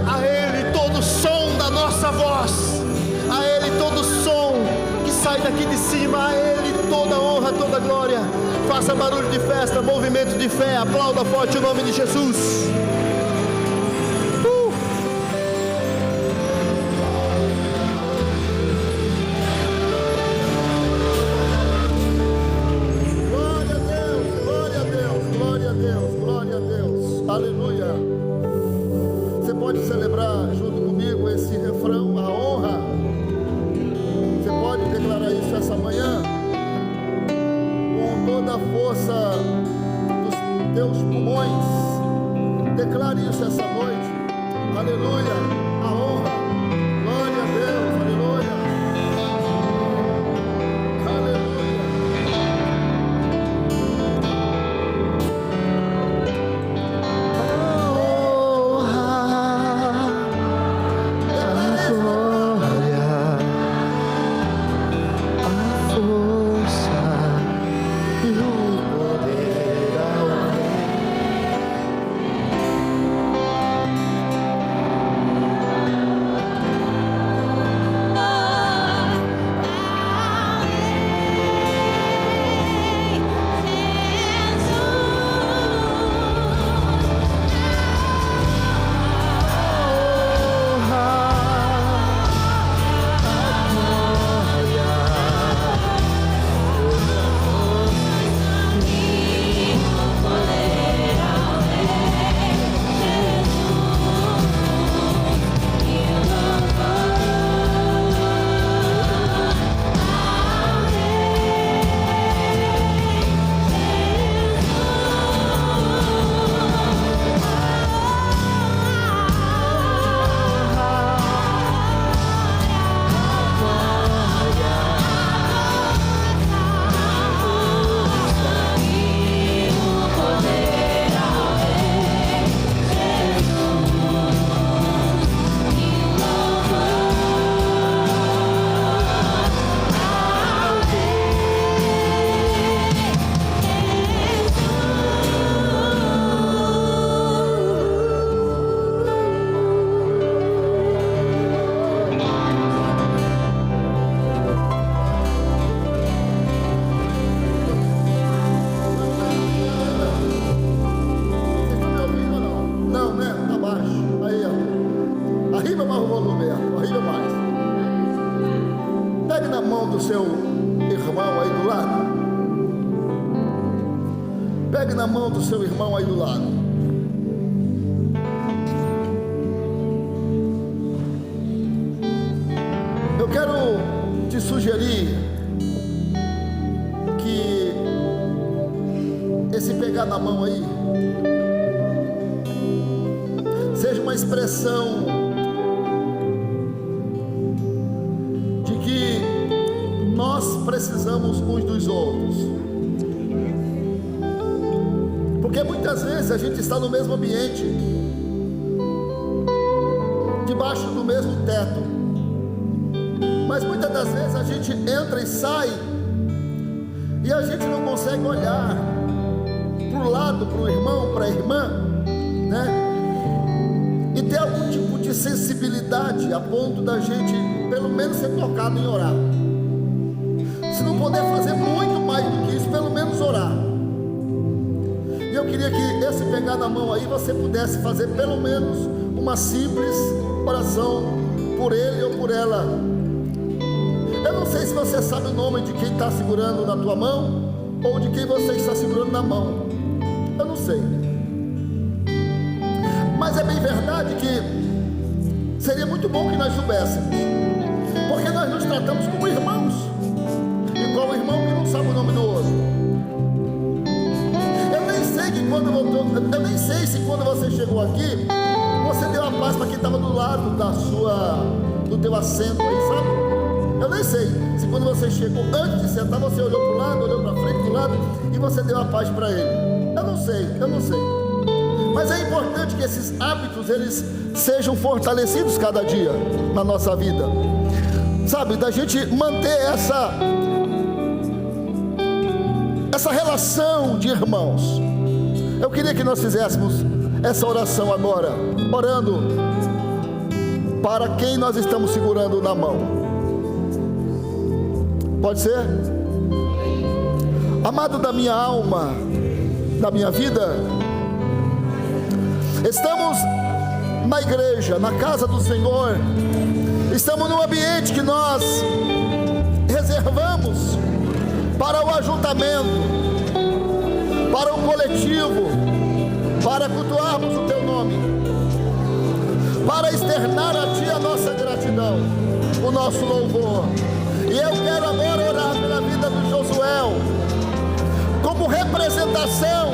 A Ele todo som da nossa voz, a Ele todo som que sai daqui de cima, a Ele toda honra, toda glória. Faça barulho de festa, movimento de fé, aplauda forte o nome de Jesus. Glória a Deus, glória a Deus, glória a Deus, glória a Deus. Aleluia. Você pode celebrar junto comigo esse refrão, a honra. Você pode declarar isso essa manhã com toda a força dos teus pulmões. Declare isso essa noite. Aleluia. A honra. Glória a Deus. Aleluia. Aleluia. na mão do seu irmão aí do lado. Pegue na mão do seu irmão aí do lado. Eu quero te sugerir que esse pegar na mão aí seja uma expressão de que nós precisamos uns dos outros. Porque muitas vezes a gente está no mesmo ambiente, debaixo do mesmo teto, mas muitas das vezes a gente entra e sai, e a gente não consegue olhar para o lado, para o irmão, para a irmã, né? E ter algum tipo de sensibilidade a ponto da gente pelo menos ser tocado em orar. Se não puder fazer muito mais do que isso, pelo menos orar. E eu queria que esse pegar na mão aí você pudesse fazer pelo menos uma simples oração por ele ou por ela. Eu não sei se você sabe o nome de quem está segurando na tua mão ou de quem você está segurando na mão. Eu não sei. Mas é bem verdade que seria muito bom que nós soubéssemos, porque nós nos tratamos como irmãos, igual o irmão que não sabe o nome do outro. Eu nem sei se quando você chegou aqui, você deu a paz para quem estava do lado do teu assento aí, sabe? Eu nem sei se quando você chegou, antes de sentar, você olhou para o lado, olhou para frente, do lado, e você deu a paz para ele. Eu não sei. Mas é importante que esses hábitos, eles sejam fortalecidos cada dia na nossa vida, sabe? Da gente manter essa relação de irmãos. Eu queria que nós fizéssemos essa oração agora, orando para quem nós estamos segurando na mão. Pode ser? Amado da minha alma, da minha vida, estamos na igreja, na casa do Senhor, estamos num ambiente que nós reservamos para o ajuntamento, para o coletivo, para cultuarmos o teu nome, para externar a ti a nossa gratidão, o nosso louvor. E eu quero agora orar pela vida do Josué, como representação,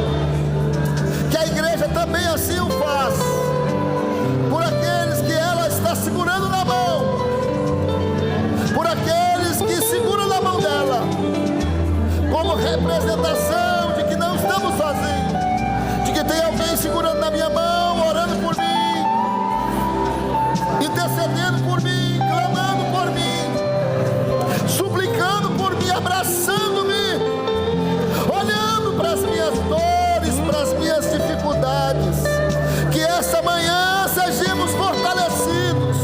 que a igreja também assim o faz, por aqueles que ela está segurando na mão, por aqueles que seguram na mão dela, como representação de que não estamos sozinhos, de que tem alguém segurando na minha mão, orando por mim, intercedendo por mim, clamando por mim, suplicando por mim, abraçando-me, olhando para as minhas dores, para as minhas dificuldades. Que essa manhã sejamos fortalecidos,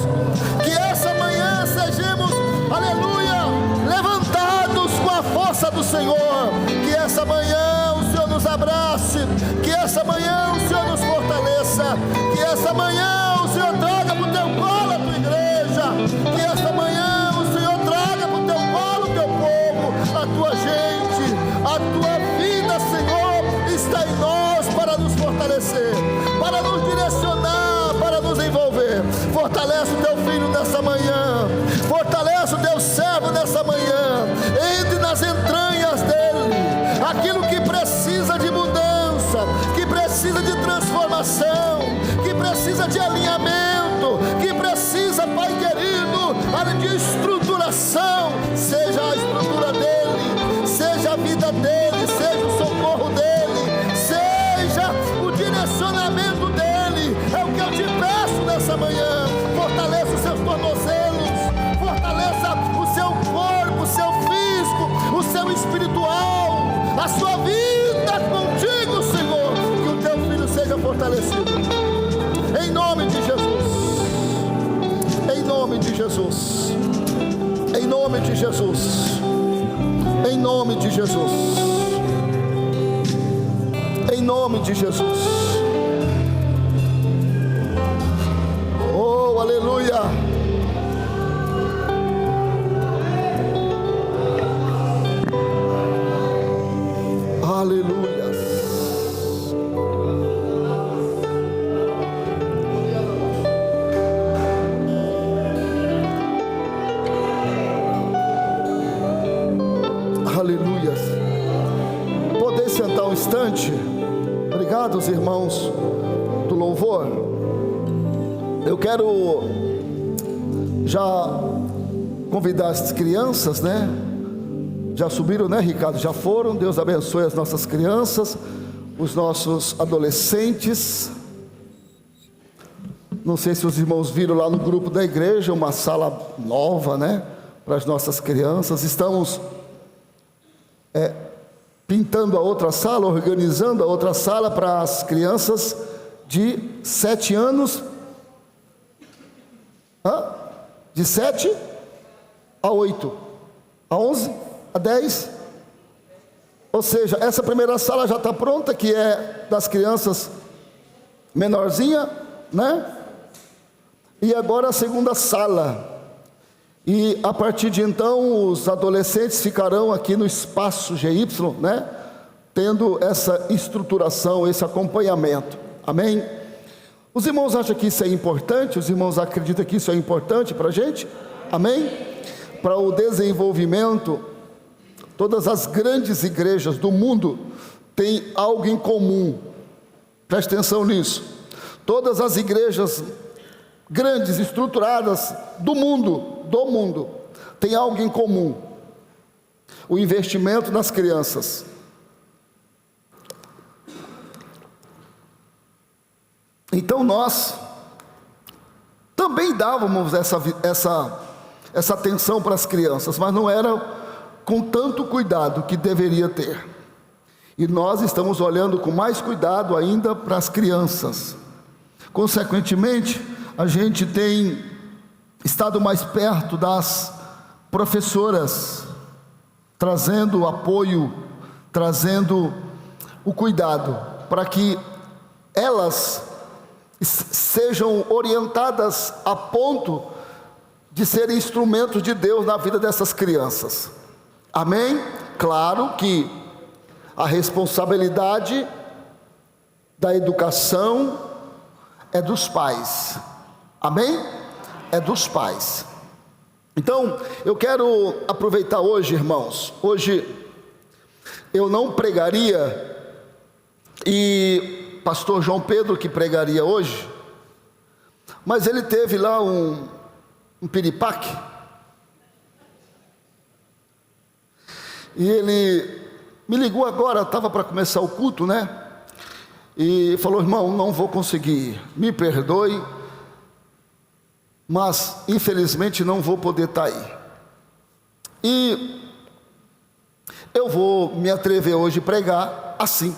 que essa manhã sejamos, aleluia, levantados com a força do Senhor. Que essa manhã o Senhor nos abrace, que essa manhã o Senhor nos fortaleça, que essa manhã o Senhor traga para o teu colo a tua igreja, que essa manhã o Senhor traga para o teu colo o teu povo, a tua gente, a tua vida, Senhor, está em nós para nos fortalecer, para nos direcionar, para nos envolver. Fortalece o teu filho nessa manhã, fortalece o teu servo nessa manhã, entre nas entranhas dele, aquilo que precisa de mudança, que precisa de transformação, que precisa de alinhamento, que precisa, Pai querido, de estruturação, seja a estrutura dele, seja a vida dele, seja o socorro dele, seja o direcionamento dele. É o que eu te peço nessa manhã. Fortaleça os seus tornozelos, fortaleça o seu corpo, o seu físico, o seu espiritual, a sua vida contigo, Senhor. Que o teu filho seja fortalecido, em nome de Jesus, em nome de Jesus, em nome de Jesus, em nome de Jesus, em nome de Jesus. Oh, aleluia. instante, obrigado os irmãos do louvor. Eu quero já convidar as crianças, né? Já subiram, né, Ricardo? Já foram. Deus abençoe as nossas crianças, os nossos adolescentes. Não sei se os irmãos viram lá no grupo da igreja uma sala nova, né, para as nossas crianças. Estamos pintando a outra sala, organizando a outra sala para as crianças de 7 anos. De 7 a 8, a 11, a 10. Ou seja, essa primeira sala já está pronta, que é das crianças menorzinha, né? E agora a segunda sala. E a partir de então, os adolescentes ficarão aqui no espaço GY, né? Tendo essa estruturação, esse acompanhamento. Amém? Os irmãos acham que isso é importante? Os irmãos acreditam que isso é importante para a gente? Amém? Para o desenvolvimento, todas as grandes igrejas do mundo têm algo em comum. Preste atenção nisso. Todas as igrejas grandes, estruturadas do mundo, têm algo em comum: o investimento nas crianças. Então nós também dávamos essa atenção para as crianças, mas não era com tanto cuidado que deveria ter. E nós estamos olhando com mais cuidado ainda para as crianças. Consequentemente, a gente tem estado mais perto das professoras, trazendo o apoio, trazendo o cuidado, para que elas sejam orientadas a ponto de serem instrumentos de Deus na vida dessas crianças. Amém? Claro que a responsabilidade da educação é dos pais. Amém? É dos pais. Então, eu quero aproveitar hoje, irmãos. Hoje eu não pregaria, e pastor João Pedro que pregaria hoje, mas ele teve lá um piripaque, e ele me ligou agora, estava para começar o culto, né? E falou: irmão, não vou conseguir, me perdoe, mas infelizmente não vou poder estar aí. E eu vou me atrever hoje a pregar assim,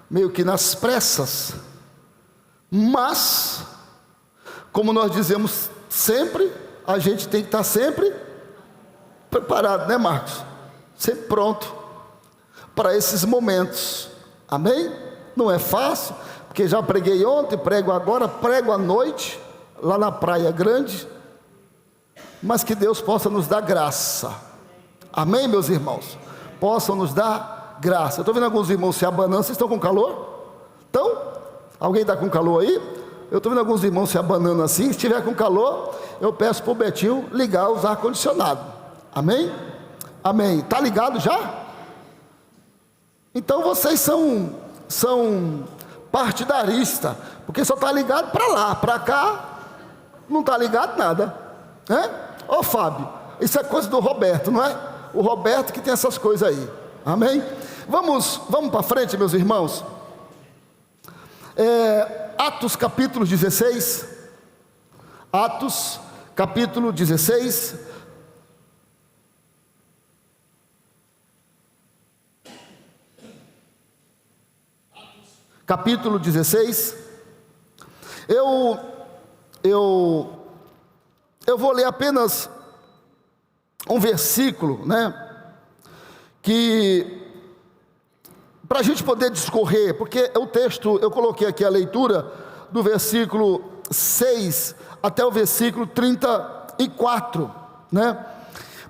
meio que nas pressas, mas como nós dizemos sempre, a gente tem que estar sempre preparado, né, Marcos? Sempre pronto para esses momentos. Amém? Não é fácil, porque já preguei ontem, prego agora, prego à noite lá na Praia Grande, mas que Deus possa nos dar graça. Amém, meus irmãos? Possam nos dar graça. Eu estou vendo alguns irmãos se abanando. Vocês estão com calor? Então, alguém está com calor aí? Eu estou vendo alguns irmãos se abanando assim. Se estiver com calor, eu peço para o Betinho ligar os ar-condicionado. Amém? Amém. Está ligado já? Então vocês são partidaristas, porque só está ligado para lá, para cá não está ligado nada, né? Ô Fábio, isso é coisa do Roberto, não é? O Roberto que tem essas coisas aí. Amém? Vamos para frente, meus irmãos. Atos capítulo 16. Atos capítulo 16. Capítulo 16. Eu vou ler apenas um versículo, né? Que para a gente poder discorrer, porque o texto, eu coloquei aqui a leitura do versículo 6 até o versículo 34, né?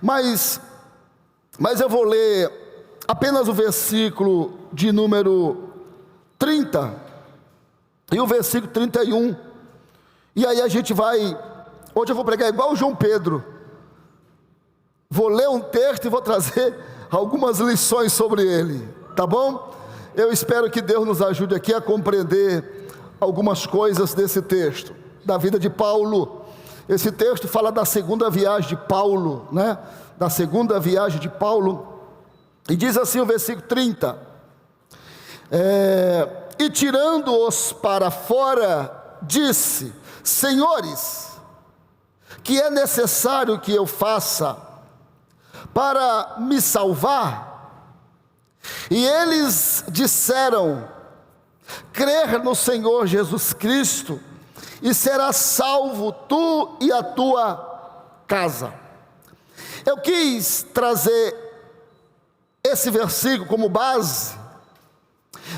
Mas eu vou ler apenas o versículo de número 30 e o versículo 31, e aí a gente vai, hoje eu vou pregar igual o João Pedro, vou ler um texto e vou trazer algumas lições sobre ele, tá bom? eu espero que Deus nos ajude aqui a compreender algumas coisas desse texto, da vida de Paulo. Esse texto fala da segunda viagem de Paulo, né? Da segunda viagem de Paulo, e diz assim o versículo 30, e tirando-os para fora, disse: senhores, que é necessário que eu faça para me salvar? E eles disseram: crer no Senhor Jesus Cristo, e serás salvo tu e a tua casa. Eu quis trazer esse versículo como base,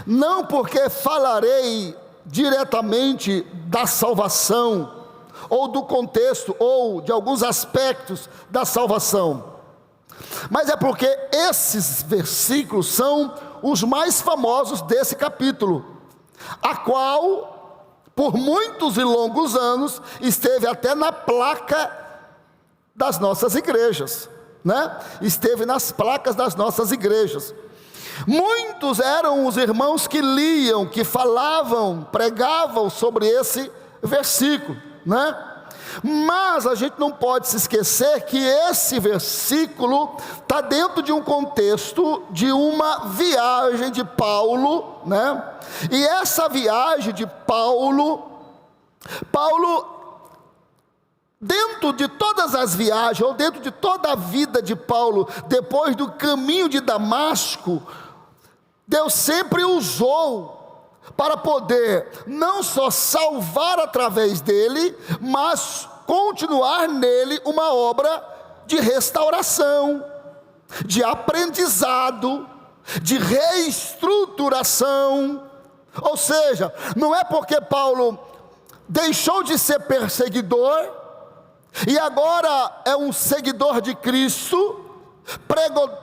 não porque falarei diretamente da salvação, ou do contexto, ou de alguns aspectos da salvação, mas é porque esses versículos são os mais famosos desse capítulo, a qual, por muitos e longos anos, esteve até na placa das nossas igrejas, né? Esteve nas placas das nossas igrejas. Muitos eram os irmãos que liam, que falavam, pregavam sobre esse versículo, né? Mas a gente não pode se esquecer que esse versículo está dentro de um contexto de uma viagem de Paulo, né? E essa viagem de Paulo, dentro de todas as viagens, ou dentro de toda a vida de Paulo, depois do caminho de Damasco, Deus sempre usou para poder não só salvar através dele, mas continuar nele uma obra de restauração, de aprendizado, de reestruturação. Ou seja, não é porque Paulo deixou de ser perseguidor e agora é um seguidor de Cristo,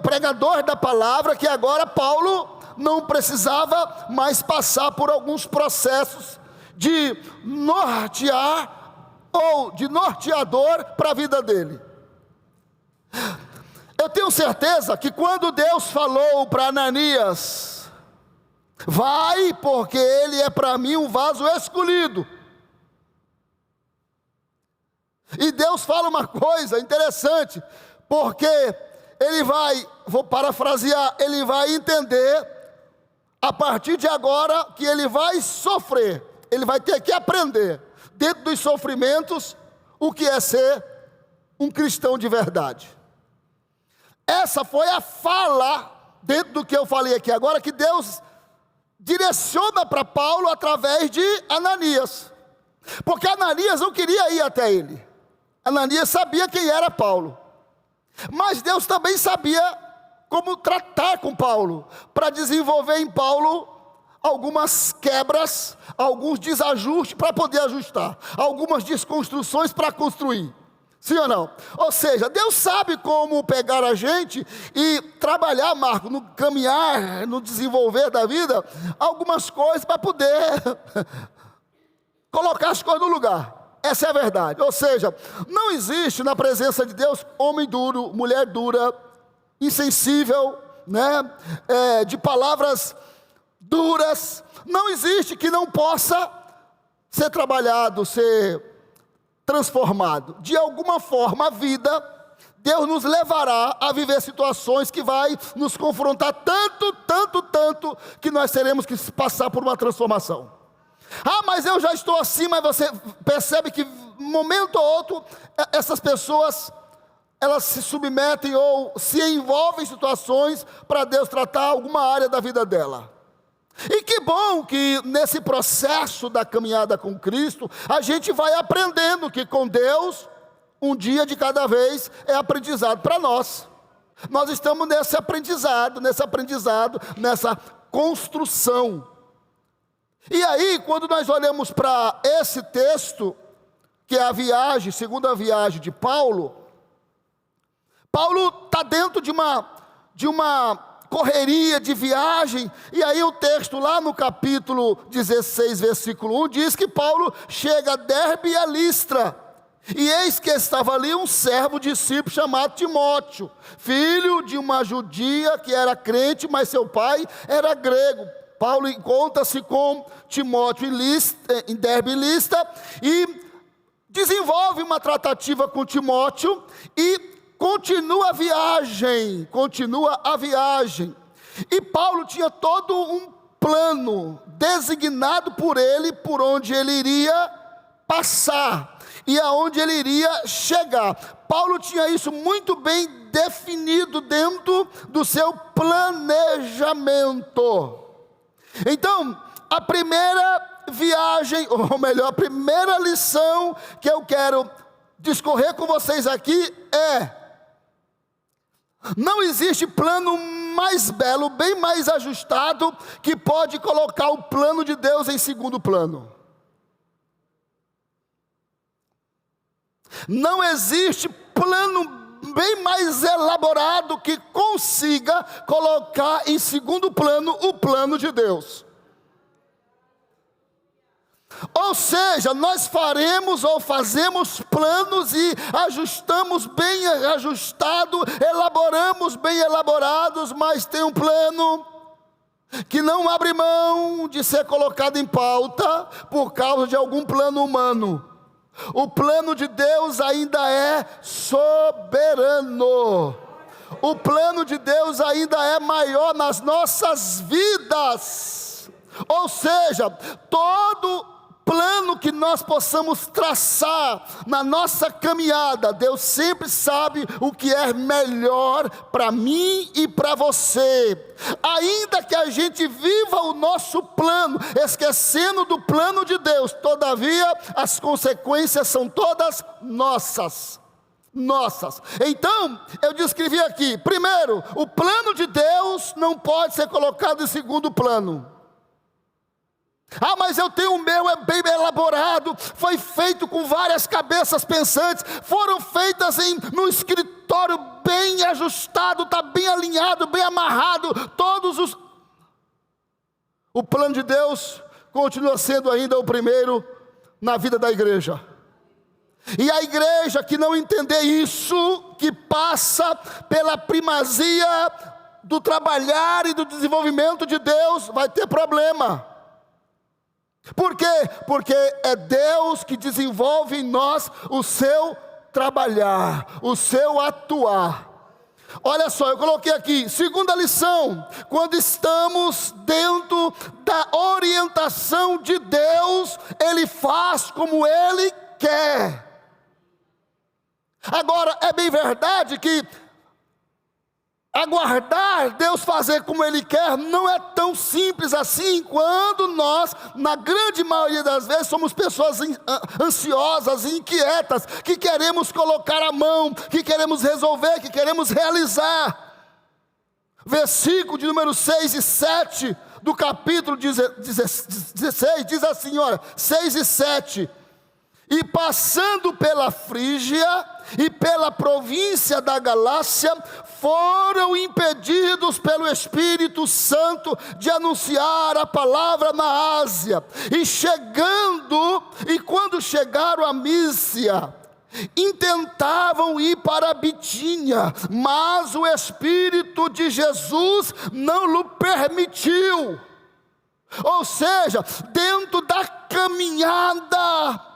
pregador da palavra, que agora Paulo não precisava mais passar por alguns processos de nortear ou de norteador para a vida dele. Eu tenho certeza que quando Deus falou para Ananias: vai, porque ele é para mim um vaso escolhido. E Deus fala uma coisa interessante, porque ele vai, vou parafrasear, ele vai entender a partir de agora que ele vai sofrer, ele vai ter que aprender, dentro dos sofrimentos, o que é ser um cristão de verdade. Essa foi a fala, dentro do que eu falei aqui agora, que Deus direciona para Paulo através de Ananias, porque Ananias não queria ir até ele. Ananias sabia quem era Paulo, mas Deus também sabia como tratar com Paulo, para desenvolver em Paulo algumas quebras, alguns desajustes para poder ajustar, algumas desconstruções para construir. Sim ou não? Ou seja, Deus sabe como pegar a gente e trabalhar, Marco, no caminhar, no desenvolver da vida, algumas coisas para poder colocar as coisas no lugar. Essa é a verdade. Ou seja, não existe na presença de Deus homem duro, mulher dura, insensível, né? De palavras duras. Não existe que não possa ser trabalhado, ser transformado. De alguma forma, a vida, Deus nos levará a viver situações que vai nos confrontar tanto, que nós teremos que passar por uma transformação. Ah, mas eu já estou assim, mas você percebe que, momento ou outro, essas pessoas, elas se submetem ou se envolvem em situações para Deus tratar alguma área da vida dela. E que bom que nesse processo da caminhada com Cristo, a gente vai aprendendo que com Deus, um dia de cada vez é aprendizado para nós. Nós estamos nessa construção. E aí, quando nós olhamos para esse texto, que é a viagem, segunda viagem de Paulo, Paulo está dentro de uma correria de viagem, e aí o texto lá no capítulo 16, versículo 1, diz que Paulo chega a Derbe e a Listra, e eis que estava ali um servo discípulo chamado Timóteo, filho de uma judia que era crente, mas seu pai era grego. Paulo encontra-se com Timóteo em Derbe e Listra e desenvolve uma tratativa com Timóteo e continua a viagem. E Paulo tinha todo um plano designado por ele, por onde ele iria passar e aonde ele iria chegar. Paulo tinha isso muito bem definido dentro do seu planejamento. Então, a primeira viagem, ou melhor, a primeira lição que eu quero discorrer com vocês aqui é: não existe plano mais belo, bem mais ajustado, que pode colocar o plano de Deus em segundo plano. Não existe plano bem mais elaborado que consiga colocar em segundo plano o plano de Deus. Ou seja, nós faremos ou fazemos planos e ajustamos bem ajustado, elaboramos bem elaborados, mas tem um plano que não abre mão de ser colocado em pauta por causa de algum plano humano. O plano de Deus ainda é soberano. O plano de Deus ainda é maior nas nossas vidas. Ou seja, todo plano que nós possamos traçar na nossa caminhada, Deus sempre sabe o que é melhor para mim e para você. Ainda que a gente viva o nosso plano, esquecendo do plano de Deus, todavia as consequências são todas nossas. Então, eu descrevi aqui, primeiro, o plano de Deus não pode ser colocado em segundo plano. Ah, mas eu tenho o meu, é bem elaborado, foi feito com várias cabeças pensantes, foram feitas no escritório bem ajustado, está bem alinhado, bem amarrado, O plano de Deus continua sendo ainda o primeiro na vida da igreja. E a igreja que não entender isso, que passa pela primazia do trabalhar e do desenvolvimento de Deus, vai ter problema. Por quê? Porque é Deus que desenvolve em nós o seu trabalhar, o seu atuar. Olha só, eu coloquei aqui, segunda lição: quando estamos dentro da orientação de Deus, Ele faz como Ele quer. Agora, é bem verdade que aguardar Deus fazer como Ele quer não é tão simples assim, quando nós, na grande maioria das vezes, somos pessoas ansiosas e inquietas, que queremos colocar a mão, que queremos resolver, que queremos realizar. Versículo de número 6 e 7 do capítulo 16 diz assim, olha, 6 e 7: e passando pela Frígia e pela província da Galácia, foram impedidos pelo Espírito Santo de anunciar a palavra na Ásia. E quando chegaram a Mísia, intentavam ir para a Bitínia, mas o Espírito de Jesus não lhe permitiu. Ou seja, dentro da caminhada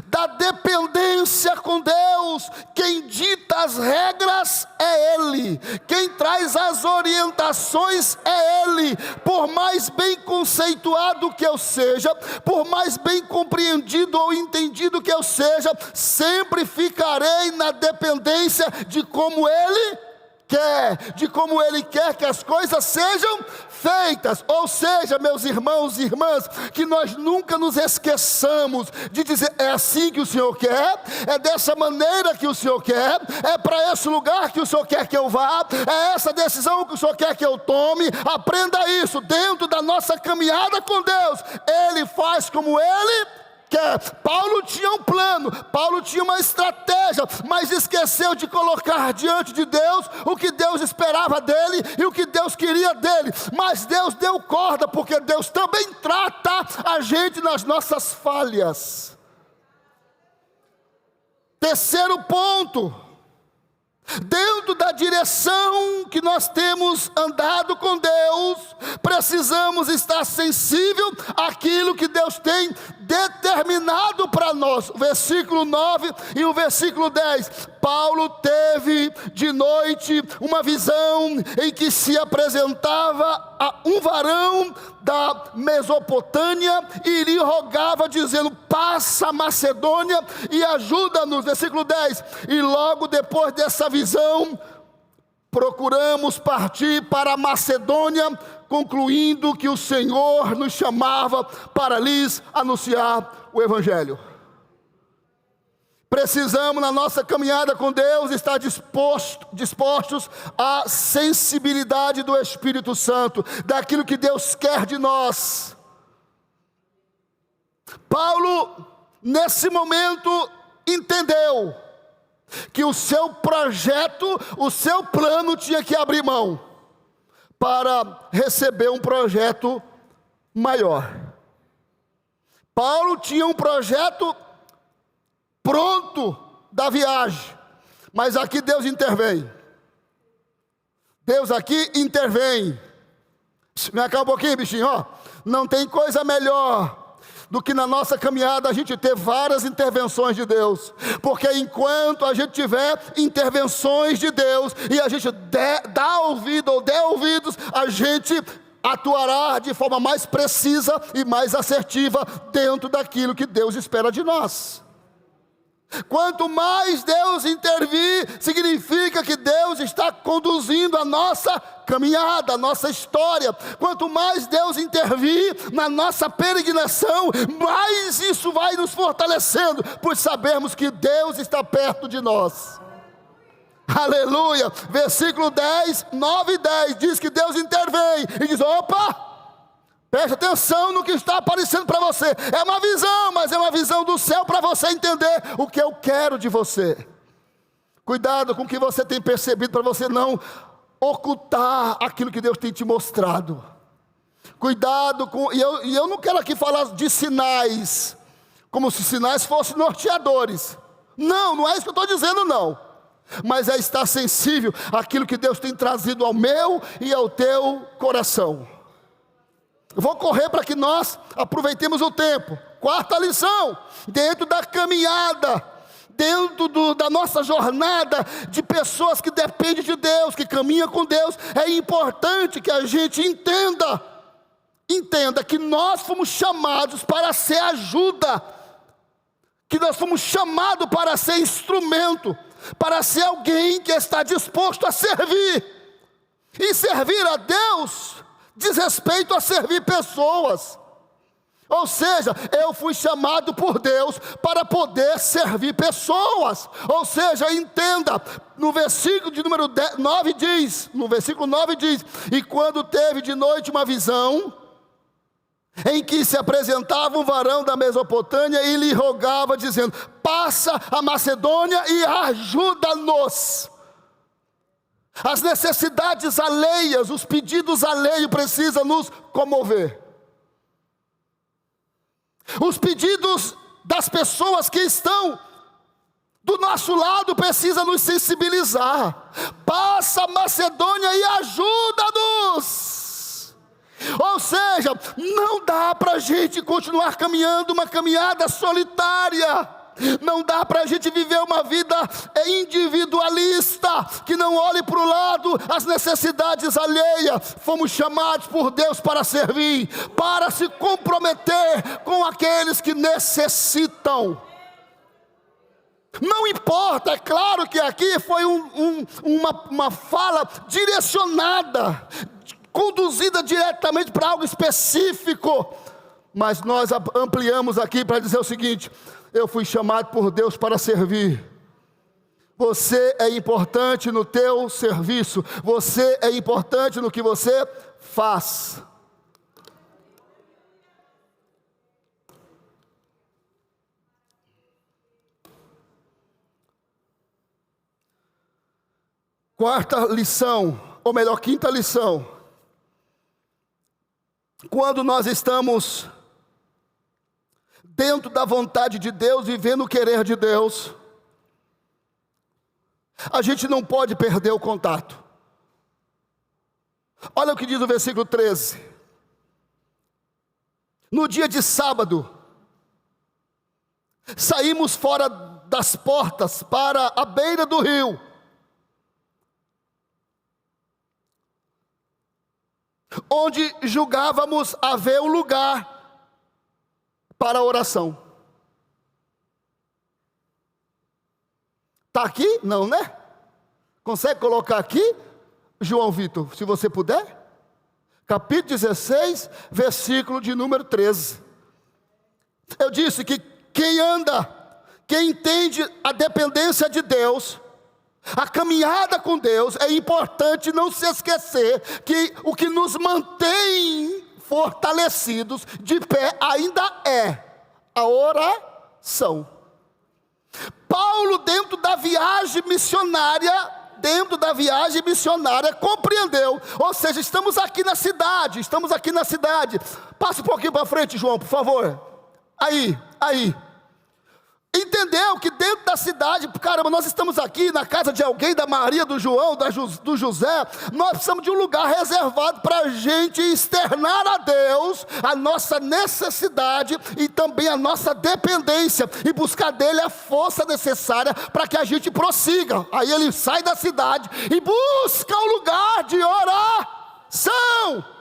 da dependência com Deus, quem dita as regras é Ele, quem traz as orientações é Ele. Por mais bem conceituado que eu seja, por mais bem compreendido ou entendido que eu seja, sempre ficarei na dependência de como Ele quer, de como Ele quer que as coisas sejam feitas. Ou seja, meus irmãos e irmãs, que nós nunca nos esqueçamos de dizer: é assim que o Senhor quer, é dessa maneira que o Senhor quer, é para esse lugar que o Senhor quer que eu vá, é essa decisão que o Senhor quer que eu tome. Aprenda isso, dentro da nossa caminhada com Deus, Ele faz como Ele quer. Paulo tinha um plano, Paulo tinha uma estratégia, mas esqueceu de colocar diante de Deus o que Deus esperava dele e o que Deus queria dele. Mas Deus deu corda, porque Deus também trata a gente nas nossas falhas. Terceiro ponto: dentro da direção que nós temos andado com Deus, precisamos estar sensível àquilo que Deus tem determinado para nós. O versículo 9 e o versículo 10. Paulo teve de noite uma visão em que se apresentava a um varão da Mesopotâmia e lhe rogava dizendo: passa a Macedônia e ajuda-nos. Versículo 10. E logo depois dessa visão, procuramos partir para a Macedônia, concluindo que o Senhor nos chamava para lhes anunciar o Evangelho. Precisamos, na nossa caminhada com Deus, estar dispostos à sensibilidade do Espírito Santo, daquilo que Deus quer de nós. Paulo, nesse momento, entendeu que o seu projeto, o seu plano tinha que abrir mão para receber um projeto maior. Paulo tinha um projeto pronto da viagem, mas aqui Deus intervém. Deus aqui intervém. Vem cá um pouquinho, bichinho, ó. Não tem coisa melhor do que na nossa caminhada a gente ter várias intervenções de Deus, porque enquanto a gente tiver intervenções de Deus e a gente dá ouvido ou der ouvidos, a gente atuará de forma mais precisa e mais assertiva dentro daquilo que Deus espera de nós. Quanto mais Deus intervir, significa que Deus está conduzindo a nossa caminhada, a nossa história. Quanto mais Deus intervir na nossa peregrinação, mais isso vai nos fortalecendo, por sabermos que Deus está perto de nós. Aleluia. Versículo 10, 9 e 10 diz que Deus intervém e diz: opa, preste atenção no que está aparecendo para você. É uma visão, mas é uma visão do céu para você entender o que eu quero de você. Cuidado com o que você tem percebido, para você não ocultar aquilo que Deus tem te mostrado. Cuidado com... E eu não quero aqui falar de sinais, como se sinais fossem norteadores. Não é isso que eu estou dizendo, não. Mas é estar sensível àquilo que Deus tem trazido ao meu e ao teu coração. Eu vou correr para que nós aproveitemos o tempo. Quarta lição: dentro da caminhada, dentro da nossa jornada de pessoas que dependem de Deus, que caminham com Deus, é importante que a gente entenda que nós fomos chamados para ser ajuda, que nós fomos chamados para ser instrumento, para ser alguém que está disposto a servir. E servir a Deus diz respeito a servir pessoas. Ou seja, eu fui chamado por Deus para poder servir pessoas. Ou seja, entenda, no versículo de número 9 diz, e quando teve de noite uma visão, em que se apresentava um varão da Mesopotâmia e lhe rogava dizendo: passa a Macedônia e ajuda-nos. As necessidades alheias, os pedidos alheios precisam nos comover. Os pedidos das pessoas que estão do nosso lado precisam nos sensibilizar. Passa a Macedônia e ajuda-nos. Ou seja, não dá para a gente continuar caminhando uma caminhada solitária. Não dá para a gente viver uma vida individualista, que não olhe para o lado as necessidades alheias. Fomos chamados por Deus para servir, para se comprometer com aqueles que necessitam. Não importa, é claro que aqui foi uma fala direcionada, conduzida diretamente para algo específico, mas nós ampliamos aqui para dizer o seguinte: eu fui chamado por Deus para servir. Você é importante no teu serviço. Você é importante no que você faz. Quarta lição, ou melhor, quinta lição. Quando nós estamos dentro da vontade de Deus, vivendo o querer de Deus, A gente não pode perder o contato. Olha o que diz o versículo 13. No dia de sábado, saímos fora das portas para a beira do rio. Onde julgávamos haver um lugar para a oração. Está aqui? Não, né? Consegue colocar aqui, João Vitor, se você puder? Capítulo 16, versículo de número 13. Eu disse que quem entende a dependência de Deus, a caminhada com Deus, é importante não se esquecer que o que nos mantém fortalecidos, de pé, ainda é a oração. Paulo, dentro da viagem missionária, compreendeu, ou seja, estamos aqui na cidade, passa um pouquinho para frente, João, por favor, aí, entendeu que dentro da cidade, caramba, nós estamos aqui na casa de alguém, da Maria, do João, do José, nós precisamos de um lugar reservado para a gente externar a Deus a nossa necessidade e também a nossa dependência, e buscar dele a força necessária para que a gente prossiga. Aí ele sai da cidade e busca um lugar de oração.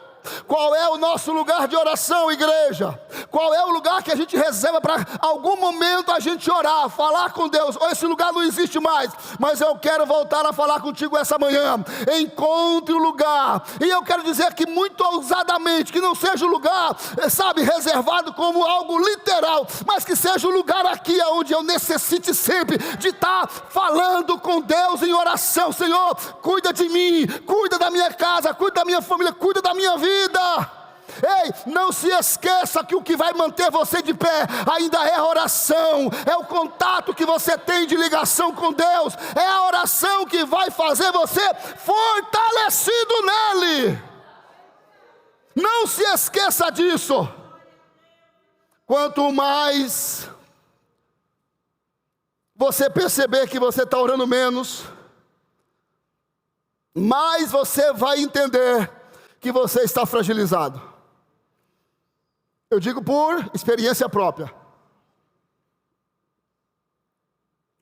Qual é o nosso lugar de oração, igreja? Qual é o lugar que a gente reserva para algum momento a gente orar, falar com Deus? Ou esse lugar não existe mais, mas eu quero voltar a falar contigo essa manhã. Encontre o lugar, e eu quero dizer aqui muito ousadamente, que não seja o lugar, reservado como algo literal, mas que seja o lugar aqui onde eu necessite sempre de estar falando com Deus em oração. Senhor, cuida de mim, cuida da minha casa, cuida da minha família, cuida da minha vida. Ei, não se esqueça que o que vai manter você de pé ainda é a oração, é o contato que você tem de ligação com Deus, é a oração que vai fazer você fortalecido nele. Não se esqueça disso. Quanto mais você perceber que você está orando menos, mais você vai entender que você está fragilizado. Eu digo por experiência própria.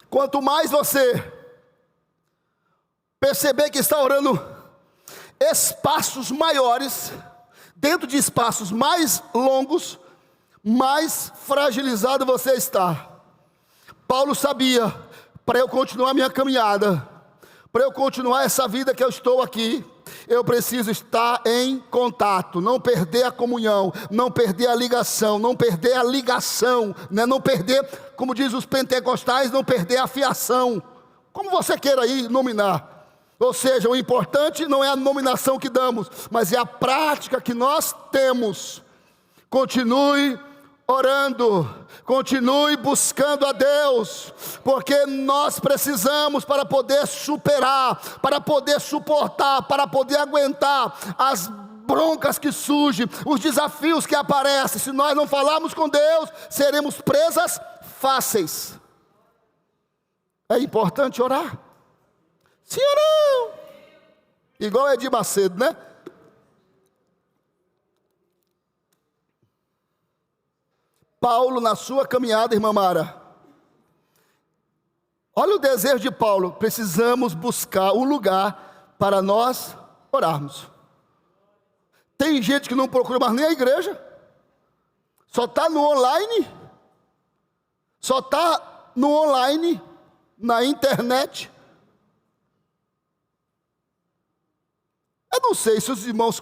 Quanto mais você perceber que está orando espaços maiores, dentro de espaços mais longos, mais fragilizado você está. Paulo sabia, para eu continuar minha caminhada, para eu continuar essa vida que eu estou aqui, eu preciso estar em contato, não perder a comunhão, não perder a ligação, não perder a ligação, né? Não perder, como diz os pentecostais, não perder a fiação, como você queira aí nominar. Ou seja, o importante não é a nominação que damos, mas é a prática que nós temos. Continue orando, continue buscando a Deus, porque nós precisamos, para poder superar, para poder suportar, para poder aguentar as broncas que surgem, os desafios que aparecem. Se nós não falarmos com Deus, seremos presas fáceis. É importante orar. Sim ou não? Igual Edir Macedo, né? Paulo, na sua caminhada, irmã Mara, olha o desejo de Paulo: precisamos buscar um lugar para nós orarmos. Tem gente que não procura mais nem a igreja, só está no online, na internet. Eu não sei se os irmãos,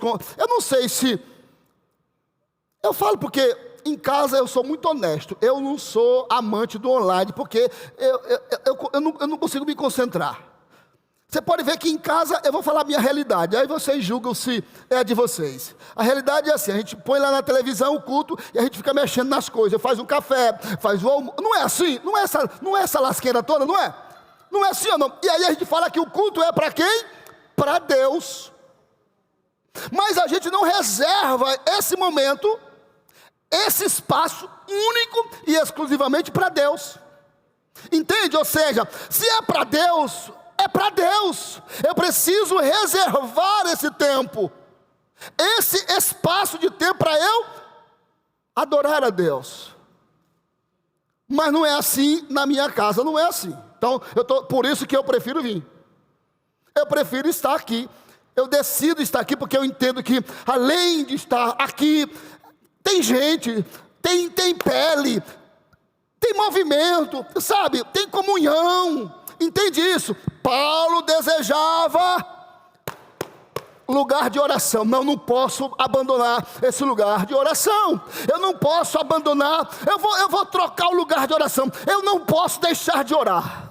eu falo porque em casa eu sou muito honesto, eu não sou amante do online, porque eu não consigo me concentrar. Você pode ver que em casa eu vou falar a minha realidade, aí vocês julgam se é a de vocês. A realidade é assim: a gente põe lá na televisão o culto e a gente fica mexendo nas coisas, faz um café, faz o almoço. Não é assim? Não é essa lasqueira toda, não é? Não é assim ou não? E aí a gente fala que o culto é para quem? Para Deus. Mas a gente não reserva esse momento, esse espaço único e exclusivamente para Deus. Entende? Ou seja, se é para Deus, é para Deus. Eu preciso reservar esse tempo, esse espaço de tempo para eu adorar a Deus. Mas não é assim na minha casa, não é assim. Então, por isso que eu prefiro vir. Eu prefiro estar aqui. Eu decido estar aqui porque eu entendo que, além de estar aqui, tem gente, tem pele, tem movimento, sabe? Tem comunhão. Entende isso? Paulo desejava lugar de oração. Não posso abandonar esse lugar de oração. Eu não posso abandonar. Eu vou trocar o lugar de oração. Eu não posso deixar de orar.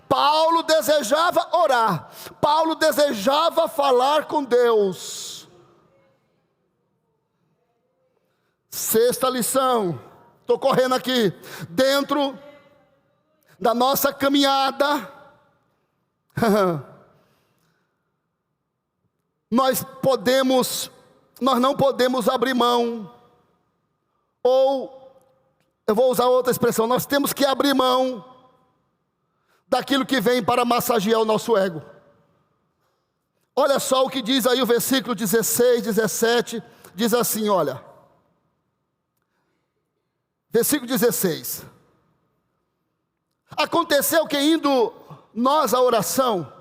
Paulo desejava orar. Paulo desejava falar com Deus. Sexta lição. Estou correndo aqui. Dentro da nossa caminhada, nós não podemos abrir mão, ou, eu vou usar outra expressão, nós temos que abrir mão daquilo que vem para massagear o nosso ego. Olha só o que diz aí o versículo 16, 17, diz assim, olha, versículo 16, aconteceu que indo nós à oração,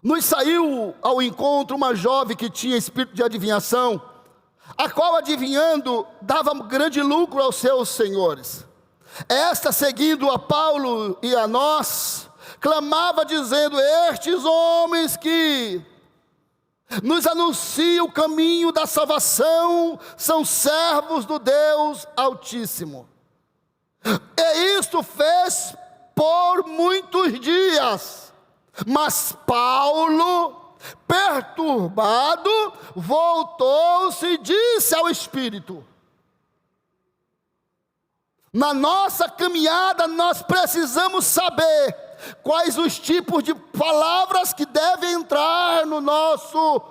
nos saiu ao encontro uma jovem que tinha espírito de adivinhação, a qual adivinhando dava grande lucro aos seus senhores. Esta, seguindo a Paulo e a nós, clamava dizendo: estes homens que nos anunciam o caminho da salvação são servos do Deus Altíssimo. E isto fez por muitos dias. Mas Paulo, perturbado, voltou-se e disse ao Espírito: na nossa caminhada nós precisamos saber quais os tipos de palavras que devem entrar no nosso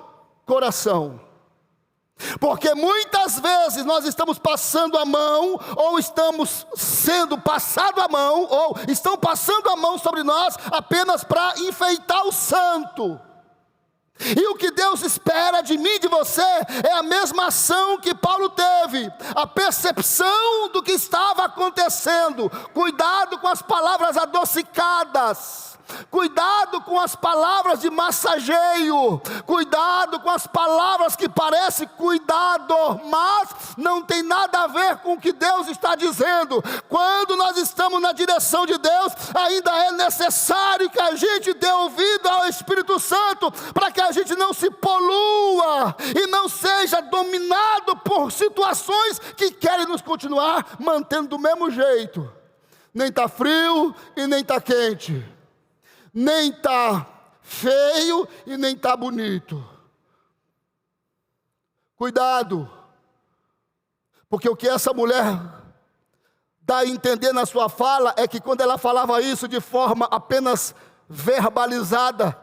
coração. Porque muitas vezes nós estamos passando a mão, ou estamos sendo passado a mão, ou estão passando a mão sobre nós apenas para enfeitar o santo. E o que Deus espera de mim e de você é a mesma ação que Paulo teve, a percepção do que estava acontecendo. Cuidado com as palavras adocicadas, cuidado com as palavras de massageio, cuidado com as palavras que parecem cuidado, mas não tem nada a ver com o que Deus está dizendo. Quando nós estamos na direção de Deus, ainda é necessário que a gente dê ouvido ao Espírito Santo, para que a gente não se polua e não seja dominado por situações que querem nos continuar mantendo do mesmo jeito. Nem está frio e nem está quente, nem está feio e nem está bonito. Cuidado, porque o que essa mulher dá a entender na sua fala é que quando ela falava isso de forma apenas verbalizada,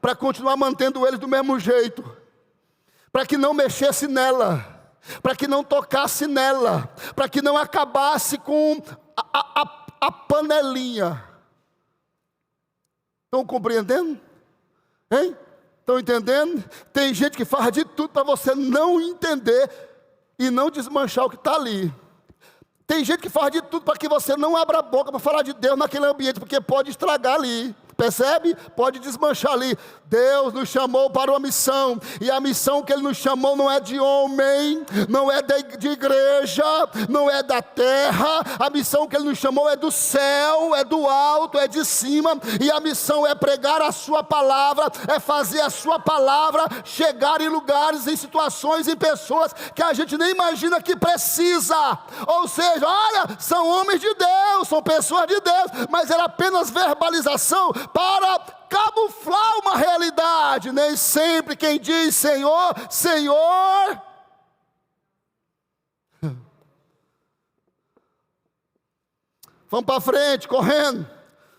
para continuar mantendo eles do mesmo jeito, para que não mexesse nela, para que não tocasse nela, para que não acabasse com a panelinha. Estão compreendendo? Hein? Estão entendendo? Tem gente que faz de tudo para você não entender e não desmanchar o que está ali. Tem gente que faz de tudo para que você não abra a boca para falar de Deus naquele ambiente, porque pode estragar ali. Percebe? Pode desmanchar ali. Deus nos chamou para uma missão, e a missão que Ele nos chamou não é de homem, não é de igreja, não é da terra. A missão que Ele nos chamou é do céu, é do alto, é de cima. E a missão é pregar a sua palavra, é fazer a sua palavra chegar em lugares, em situações, em pessoas que a gente nem imagina que precisa. Ou seja, olha, são homens de Deus, são pessoas de Deus, mas era apenas verbalização para camuflar uma realidade. Nem sempre quem diz Senhor, Senhor, vamos para frente, correndo.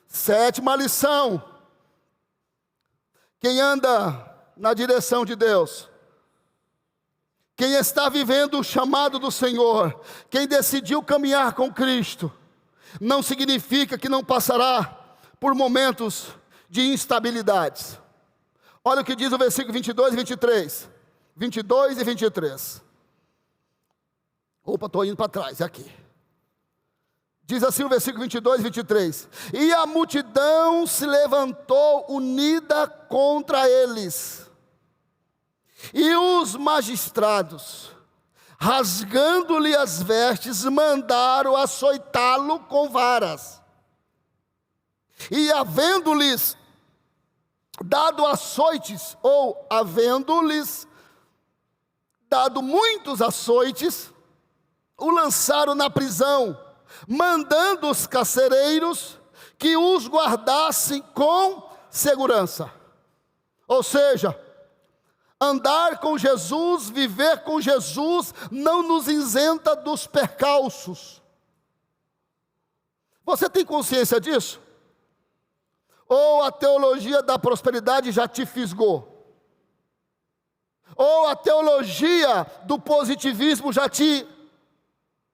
Sétima lição: quem anda na direção de Deus, quem está vivendo o chamado do Senhor, quem decidiu caminhar com Cristo, não significa que não passará por momentos de instabilidades. Olha o que diz o versículo 22 e 23. 22 e 23. Opa, estou indo para trás, é aqui. Diz assim o versículo 22 e 23. E a multidão se levantou unida contra eles. E os magistrados, rasgando-lhe as vestes, mandaram açoitá-lo com varas. E havendo-lhes dado açoites, ou havendo-lhes dado muitos açoites, o lançaram na prisão, mandando os carcereiros que os guardassem com segurança. Ou seja, andar com Jesus, viver com Jesus, não nos isenta dos percalços. Você tem consciência disso? Ou a teologia da prosperidade já te fisgou? Ou a teologia do positivismo já te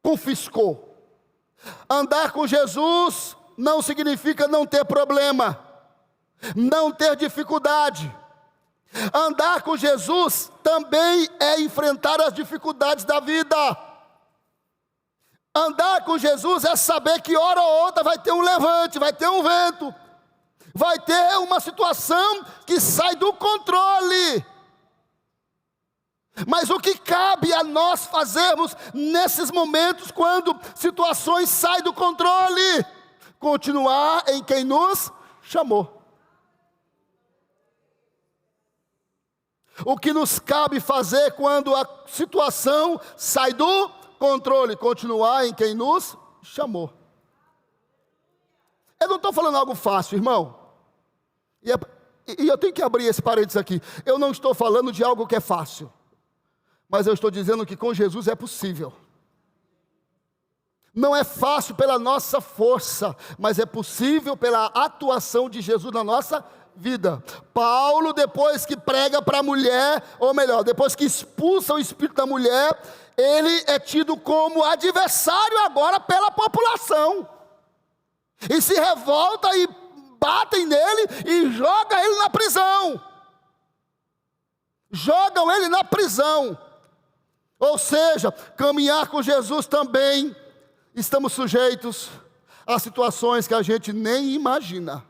confiscou? Andar com Jesus não significa não ter problema, não ter dificuldade. Andar com Jesus também é enfrentar as dificuldades da vida. Andar com Jesus é saber que hora ou outra vai ter um levante, vai ter um vento, vai ter uma situação que sai do controle. Mas o que cabe a nós fazermos nesses momentos, quando situações saem do controle? Continuar em quem nos chamou. O que nos cabe fazer quando a situação sai do controle? Continuar em quem nos chamou. Eu não estou falando algo fácil, irmão. E eu tenho que abrir esse parênteses aqui. Eu não estou falando de algo que é fácil, mas eu estou dizendo que com Jesus é possível. Não é fácil pela nossa força, mas é possível pela atuação de Jesus na nossa vida. Paulo, depois que prega para a mulher, ou melhor, depois que expulsa o espírito da mulher, ele é tido como adversário agora pela população. E se revolta e batem nele e jogam ele na prisão. Jogam ele na prisão. Ou seja, caminhar com Jesus também estamos sujeitos a situações que a gente nem imagina.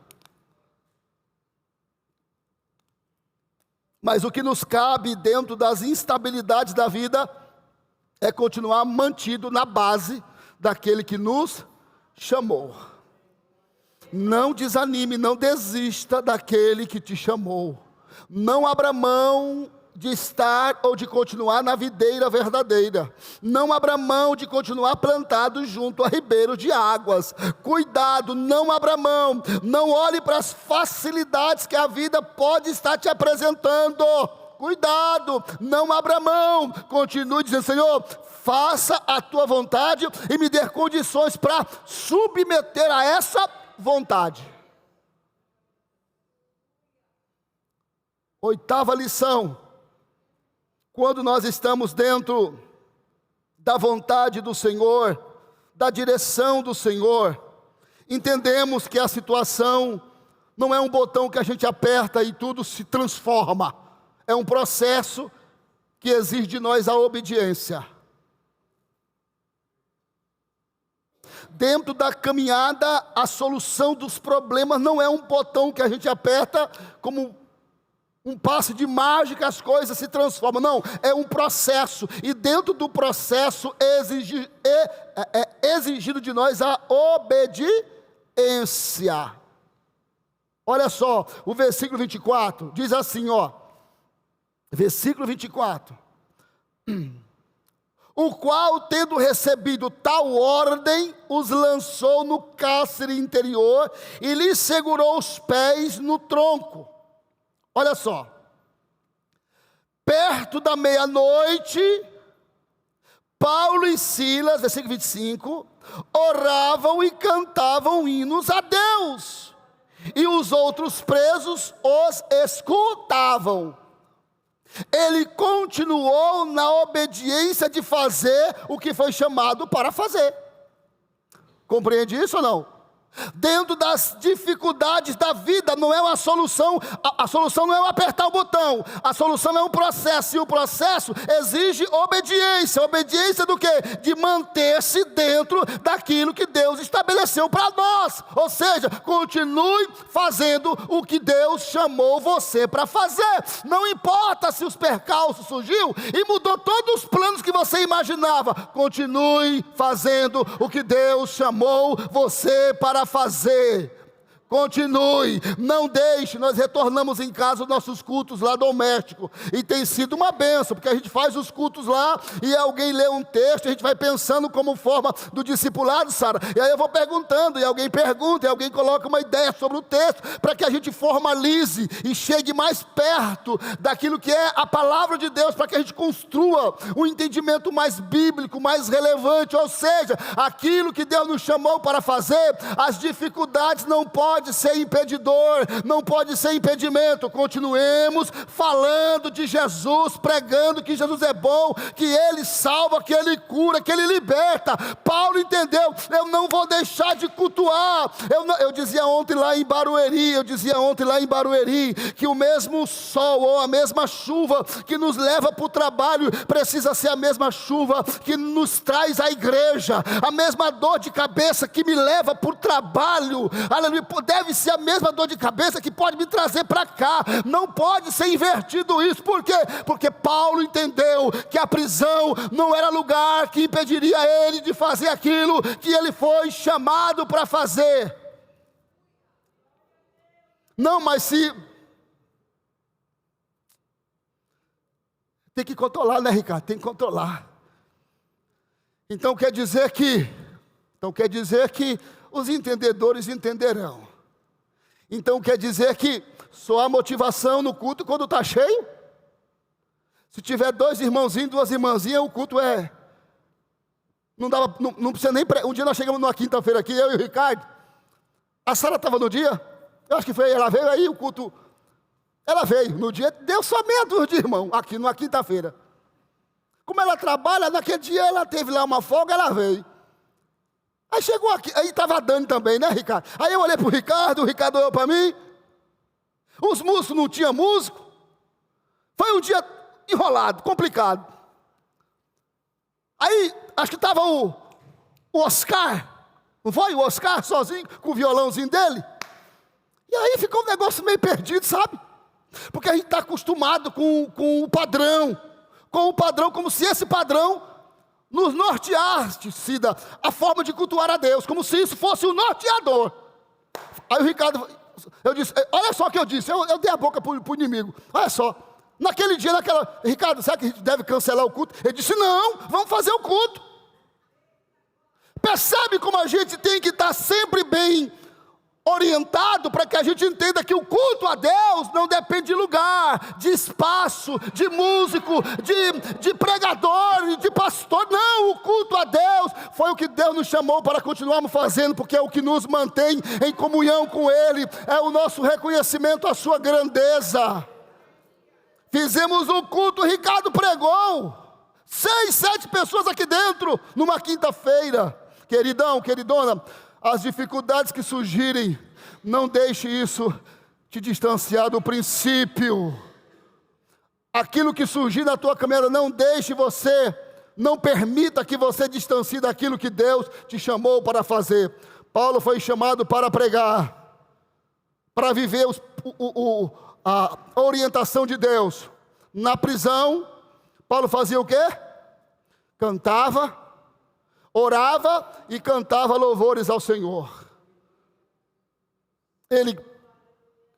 Mas o que nos cabe dentro das instabilidades da vida é continuar mantido na base daquele que nos chamou. Não desanime, não desista daquele que te chamou. Não abra mão de estar ou de continuar na videira verdadeira. Não abra mão de continuar plantado junto a ribeiros de águas. Cuidado, não abra mão. Não olhe para as facilidades que a vida pode estar te apresentando. Cuidado, não abra mão. Continue dizendo: Senhor, faça a tua vontade e me dê condições para submeter a essa vontade. Oitava lição: quando nós estamos dentro da vontade do Senhor, da direção do Senhor, entendemos que a situação não é um botão que a gente aperta e tudo se transforma. É um processo que exige de nós a obediência. Dentro da caminhada, a solução dos problemas não é um botão que a gente aperta como um passe de mágica, as coisas se transformam. Não, é um processo. E dentro do processo é exigido de nós a obediência. Olha só, o versículo 24 diz assim, ó. Versículo 24. O qual, tendo recebido tal ordem, os lançou no cárcere interior e lhes segurou os pés no tronco. Olha só, perto da meia-noite, Paulo e Silas, versículo 25, oravam e cantavam hinos a Deus, e os outros presos os escutavam. Ele continuou na obediência de fazer o que foi chamado para fazer. Compreende isso ou não? Dentro das dificuldades da vida, não é uma solução, a solução não é apertar o botão, a solução é um processo, e o processo exige obediência. Obediência do quê? De manter-se dentro daquilo que Deus estabeleceu para nós. Ou seja, continue fazendo o que Deus chamou você para fazer. Não importa se os percalços surgiu e mudou todos os planos que você imaginava, continue fazendo o que Deus chamou você para fazer. Continue, não deixe. Nós retornamos em casa os nossos cultos lá domésticos, e tem sido uma bênção, porque a gente faz os cultos lá, e alguém lê um texto, a gente vai pensando como forma do discipulado, Sara, e aí eu vou perguntando, e alguém pergunta, e alguém coloca uma ideia sobre o texto, para que a gente formalize, e chegue mais perto daquilo que é a palavra de Deus, para que a gente construa um entendimento mais bíblico, mais relevante. Ou seja, aquilo que Deus nos chamou para fazer, as dificuldades não podem ser impedidor, não pode ser impedimento. Continuemos falando de Jesus, pregando que Jesus é bom, que Ele salva, que Ele cura, que Ele liberta. Paulo entendeu, eu não vou deixar de cultuar. Eu dizia ontem lá em Barueri, que o mesmo sol ou a mesma chuva que nos leva para o trabalho, precisa ser a mesma chuva que nos traz à igreja. A mesma dor de cabeça que me leva para o trabalho, aleluia, deve ser a mesma dor de cabeça que pode me trazer para cá. Não pode ser invertido isso. Por quê? Porque Paulo entendeu que a prisão não era lugar que impediria ele de fazer aquilo que ele foi chamado para fazer. Não, mas se... Tem que controlar, né, Ricardo? Tem que controlar. Então quer dizer que os entendedores entenderão. Então quer dizer que só há motivação no culto quando está cheio? Se tiver 2 irmãozinhos, 2 irmãzinhas, o culto é... Não precisa nem... Um dia nós chegamos numa quinta-feira aqui, eu e o Ricardo. A Sara estava no dia, eu acho que foi, ela veio aí, o culto... Ela veio no dia, deu só meia dúzia de irmão, aqui numa quinta-feira. Como ela trabalha, naquele dia ela teve lá uma folga, ela veio. Aí chegou aqui, aí estava a Dani também, né, Ricardo? Aí eu olhei para o Ricardo olhou para mim. Os músicos não tinham músico. Foi um dia enrolado, complicado. Aí, acho que estava o Oscar, não foi? O Oscar sozinho, com o violãozinho dele. E aí ficou um negócio meio perdido, sabe? Porque a gente está acostumado com o padrão, como se esse padrão nos norteasse a forma de cultuar a Deus, como se isso fosse o norteador. Aí o Ricardo, eu disse, olha só o que eu disse, eu dei a boca para o inimigo, olha só, naquele dia, Ricardo, será que a gente deve cancelar o culto? Ele disse, não, vamos fazer o culto. Percebe como a gente tem que estar sempre bem orientado, para que a gente entenda que o culto a Deus não depende de lugar, de espaço, de músico, de pregador, de pastor. Não, o culto a Deus foi o que Deus nos chamou para continuarmos fazendo, porque é o que nos mantém em comunhão com Ele, é o nosso reconhecimento à sua grandeza. Fizemos um culto, o Ricardo pregou, 6, 7 pessoas aqui dentro, numa quinta-feira. Queridão, queridona, as dificuldades que surgirem, não deixe isso te distanciar do princípio. Aquilo que surgir na tua caminhada, não permita que você distancie daquilo que Deus te chamou para fazer. Paulo foi chamado para pregar, para viver a orientação de Deus. Na prisão, Paulo fazia o quê? Cantava, orava e cantava louvores ao Senhor. Ele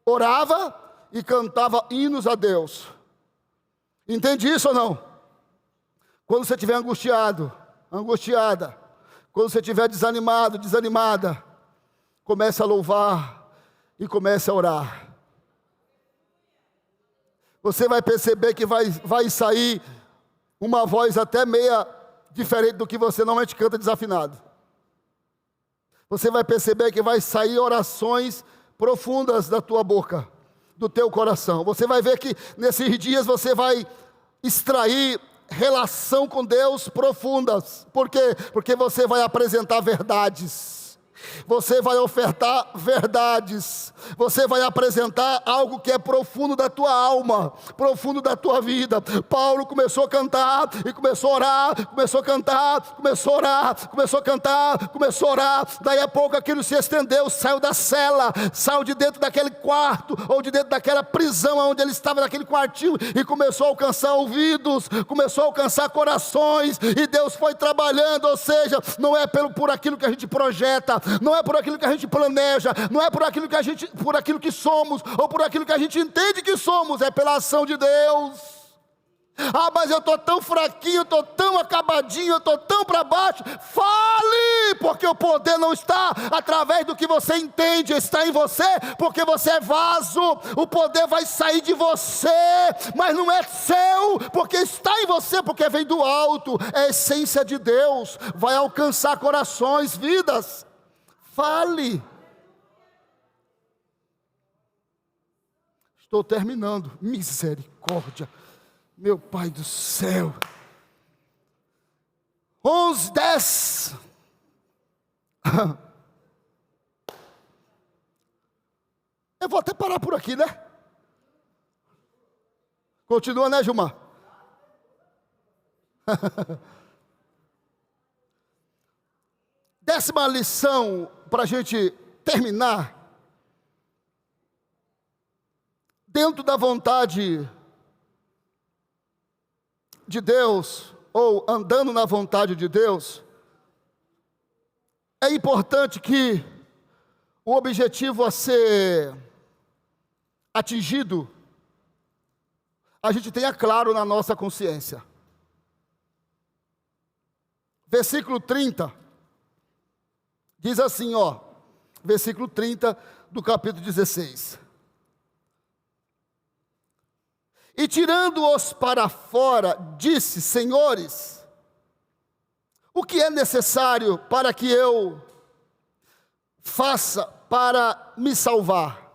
orava e cantava hinos a Deus. Entende isso ou não? Quando você estiver angustiado, angustiada, quando você estiver desanimado, desanimada, comece a louvar e comece a orar. Você vai perceber que vai sair uma voz até meia diferente do que você normalmente canta desafinado. Você vai perceber que vai sair orações profundas da tua boca, do teu coração. Você vai ver que nesses dias você vai extrair relação com Deus profundas. Por quê? Porque você vai apresentar verdades. Você vai ofertar verdades. Você vai apresentar algo que é profundo da tua alma, profundo da tua vida. Paulo começou a cantar e começou a orar, começou a cantar, começou a orar, começou a cantar, começou a orar. Daí a pouco aquilo se estendeu, saiu da cela, saiu de dentro daquele quarto, ou de dentro daquela prisão onde ele estava, naquele quartinho, e começou a alcançar ouvidos, começou a alcançar corações, e Deus foi trabalhando. Ou seja, não é por aquilo que a gente projeta, não é por aquilo que a gente planeja, não é por aquilo que somos, ou por aquilo que a gente entende que somos, é pela ação de Deus. Ah, mas eu estou tão fraquinho, eu estou tão acabadinho, eu estou tão para baixo. Fale, porque o poder não está através do que você entende, está em você, porque você é vaso. O poder vai sair de você, mas não é seu, porque está em você, porque vem do alto. É a essência de Deus, vai alcançar corações, vidas. Fale. Estou terminando. Misericórdia. Meu Pai do céu. 11:10. Eu vou até parar por aqui, né? Continua, né, Gilmar? Décima lição para a gente terminar. Dentro da vontade de Deus, ou andando na vontade de Deus, é importante que o objetivo a ser atingido, a gente tenha claro na nossa consciência. Versículo 30, diz assim, versículo 30 do capítulo 16. E tirando-os para fora, disse: Senhores, o que é necessário para que eu faça para me salvar?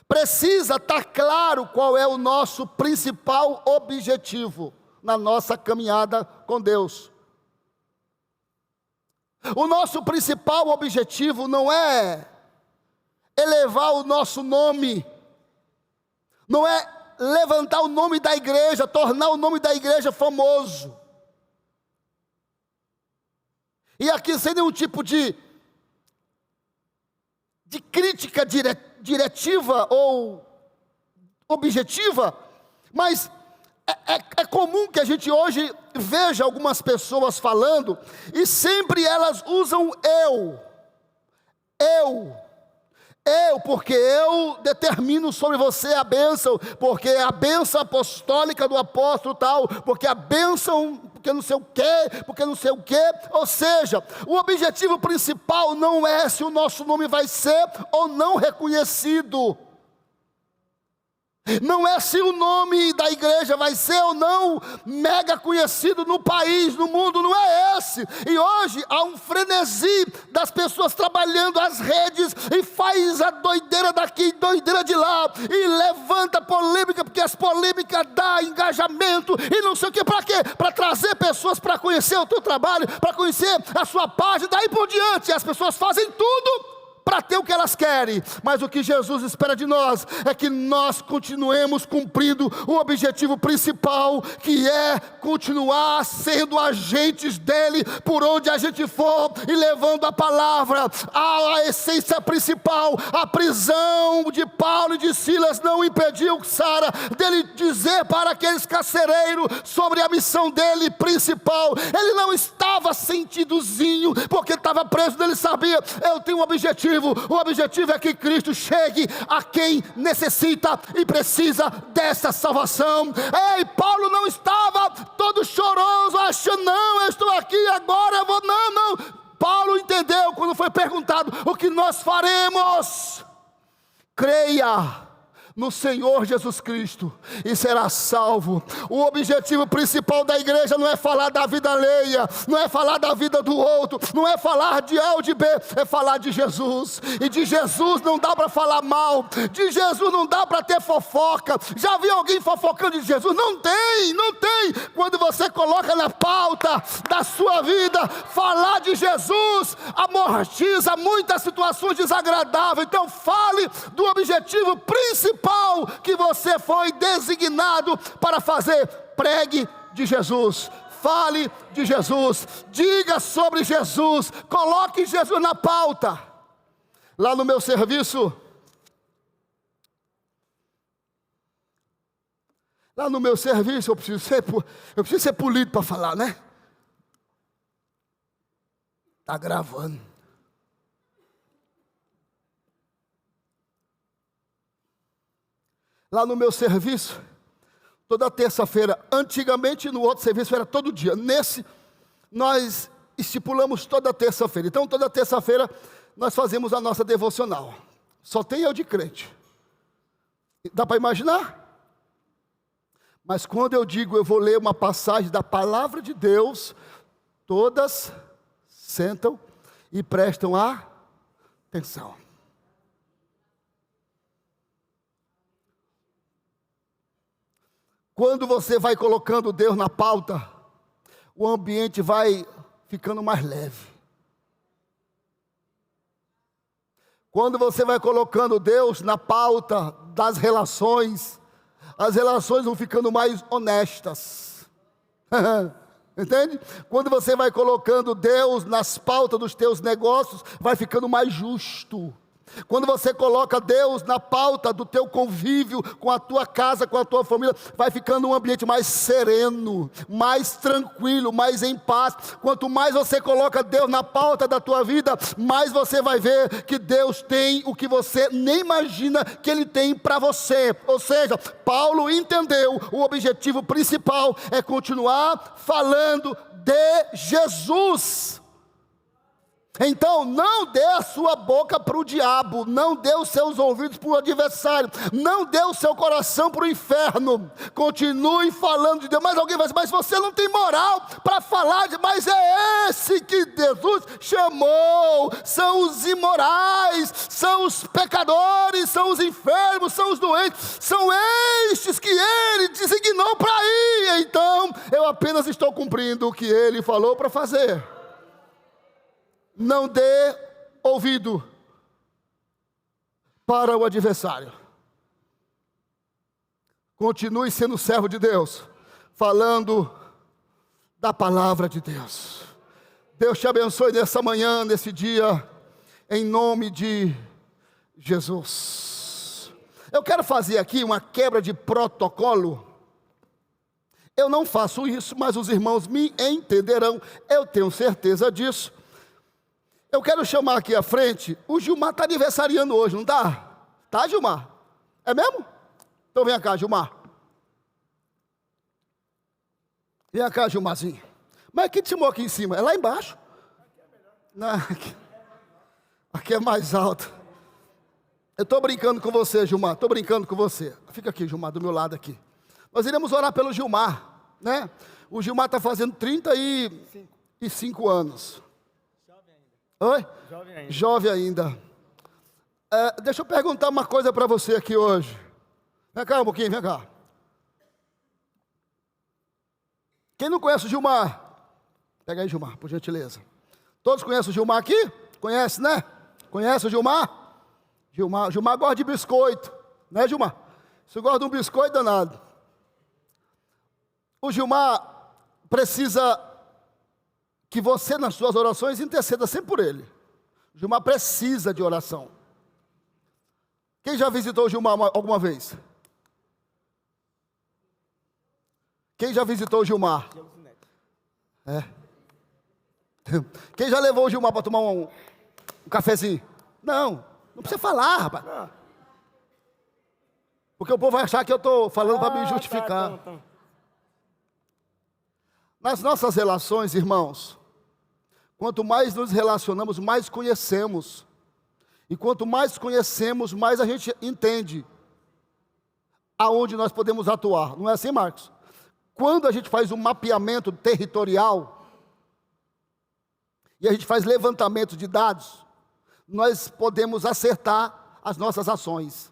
Precisa estar claro qual é o nosso principal objetivo na nossa caminhada com Deus. O nosso principal objetivo não é elevar o nosso nome, não é levantar o nome da igreja, tornar o nome da igreja famoso. E aqui sem nenhum tipo de crítica diretiva ou objetiva, mas é comum que a gente hoje veja algumas pessoas falando, e sempre elas usam eu, porque eu determino sobre você a bênção, porque a bênção apostólica do apóstolo tal, porque a bênção, porque não sei o quê, porque não sei o quê. Ou seja, o objetivo principal não é se o nosso nome vai ser ou não reconhecido, não é se o nome da igreja vai ser ou não mega conhecido no país, no mundo, não é esse. E hoje há um frenesi das pessoas trabalhando as redes, e faz a doideira daqui, doideira de lá, e levanta polêmica, porque as polêmicas dão engajamento, e não sei o que, para quê? Para trazer pessoas para conhecer o teu trabalho, para conhecer a sua página, daí por diante. As pessoas fazem tudo para ter o que elas querem, mas o que Jesus espera de nós é que nós continuemos cumprindo o objetivo principal, que é continuar sendo agentes dele por onde a gente for, e levando a palavra, a essência principal. A prisão de Paulo e de Silas não impediu Sara dele dizer para aqueles carcereiros sobre a missão dele principal. Ele não estava sentidozinho porque estava preso, ele sabia: eu tenho um objetivo. O objetivo é que Cristo chegue a quem necessita e precisa dessa salvação. Ei, Paulo não estava todo choroso, achando: não, eu estou aqui agora, eu vou, não. Paulo entendeu quando foi perguntado: o que nós faremos? Creia, no Senhor Jesus Cristo e será salvo. O objetivo principal da igreja não é falar da vida alheia, não é falar da vida do outro, não é falar de A ou de B, é falar de Jesus. E de Jesus não dá para falar mal, de Jesus não dá para ter fofoca. Já viu alguém fofocando de Jesus? Não tem, não tem. Quando você coloca na pauta da sua vida falar de Jesus, amortiza muitas situações desagradáveis. Então fale do objetivo principal que você foi designado para fazer. Pregue de Jesus, fale de Jesus, diga sobre Jesus, coloque Jesus na pauta. Lá no meu serviço, eu preciso ser polido para falar, né? Está gravando. Lá no meu serviço, toda terça-feira, antigamente no outro serviço era todo dia. Nesse, nós estipulamos toda terça-feira. Então, toda terça-feira, nós fazemos a nossa devocional. Só tem eu de crente. Dá para imaginar? Mas quando eu digo, eu vou ler uma passagem da palavra de Deus, todas sentam e prestam atenção. Quando você vai colocando Deus na pauta, o ambiente vai ficando mais leve. Quando você vai colocando Deus na pauta das relações, as relações vão ficando mais honestas. Entende? Quando você vai colocando Deus nas pautas dos teus negócios, vai ficando mais justo. Quando você coloca Deus na pauta do teu convívio com a tua casa, com a tua família, vai ficando um ambiente mais sereno, mais tranquilo, mais em paz. Quanto mais você coloca Deus na pauta da tua vida, mais você vai ver que Deus tem o que você nem imagina que Ele tem para você. Ou seja, Paulo entendeu, o objetivo principal é continuar falando de Jesus. Então não dê a sua boca para o diabo, não dê os seus ouvidos para o adversário, não dê o seu coração para o inferno. Continue falando de Deus. Mas alguém vai dizer, mas você não tem moral para falar de... Mas é esse que Jesus chamou. São os imorais, são os pecadores, são os enfermos, são os doentes, são estes que Ele designou para ir. Então eu apenas estou cumprindo o que Ele falou para fazer. Não dê ouvido para o adversário. Continue sendo servo de Deus, falando da palavra de Deus. Deus te abençoe nessa manhã, nesse dia, em nome de Jesus. Eu quero fazer aqui uma quebra de protocolo. Eu não faço isso, mas os irmãos me entenderão, eu tenho certeza disso. Eu quero chamar aqui à frente, o Gilmar está aniversariando hoje, não está? Tá, Gilmar? É mesmo? Então vem cá, Gilmar. Vem cá, Gilmarzinho. Mas quem te chamou aqui em cima? É lá embaixo? Não, aqui é mais alto. Eu estou brincando com você, Gilmar, estou brincando com você. Fica aqui, Gilmar, do meu lado aqui. Nós iremos orar pelo Gilmar, né? O Gilmar está fazendo 35 anos. Oi? Jovem ainda. Jovem ainda. Deixa eu perguntar uma coisa para você aqui hoje. Vem cá um pouquinho, vem cá. Quem não conhece o Gilmar? Pega aí, Gilmar, por gentileza. Todos conhecem o Gilmar aqui? Conhece, né? Conhece o Gilmar? Gilmar gosta de biscoito, né, Gilmar? Você gosta de um biscoito danado. O Gilmar precisa que você, nas suas orações, interceda sempre por ele. O Gilmar precisa de oração. Quem já visitou o Gilmar alguma vez? Quem já visitou o Gilmar? É. Quem já levou o Gilmar para tomar um cafezinho? Não precisa falar, rapaz. Porque o povo vai achar que eu estou falando para me justificar. Tá. Nas nossas relações, irmãos, quanto mais nos relacionamos, mais conhecemos. E quanto mais conhecemos, mais a gente entende. aonde nós podemos atuar. Não é assim, Marcos? Quando a gente faz um mapeamento territorial, e a gente faz levantamento de dados, nós podemos acertar as nossas ações.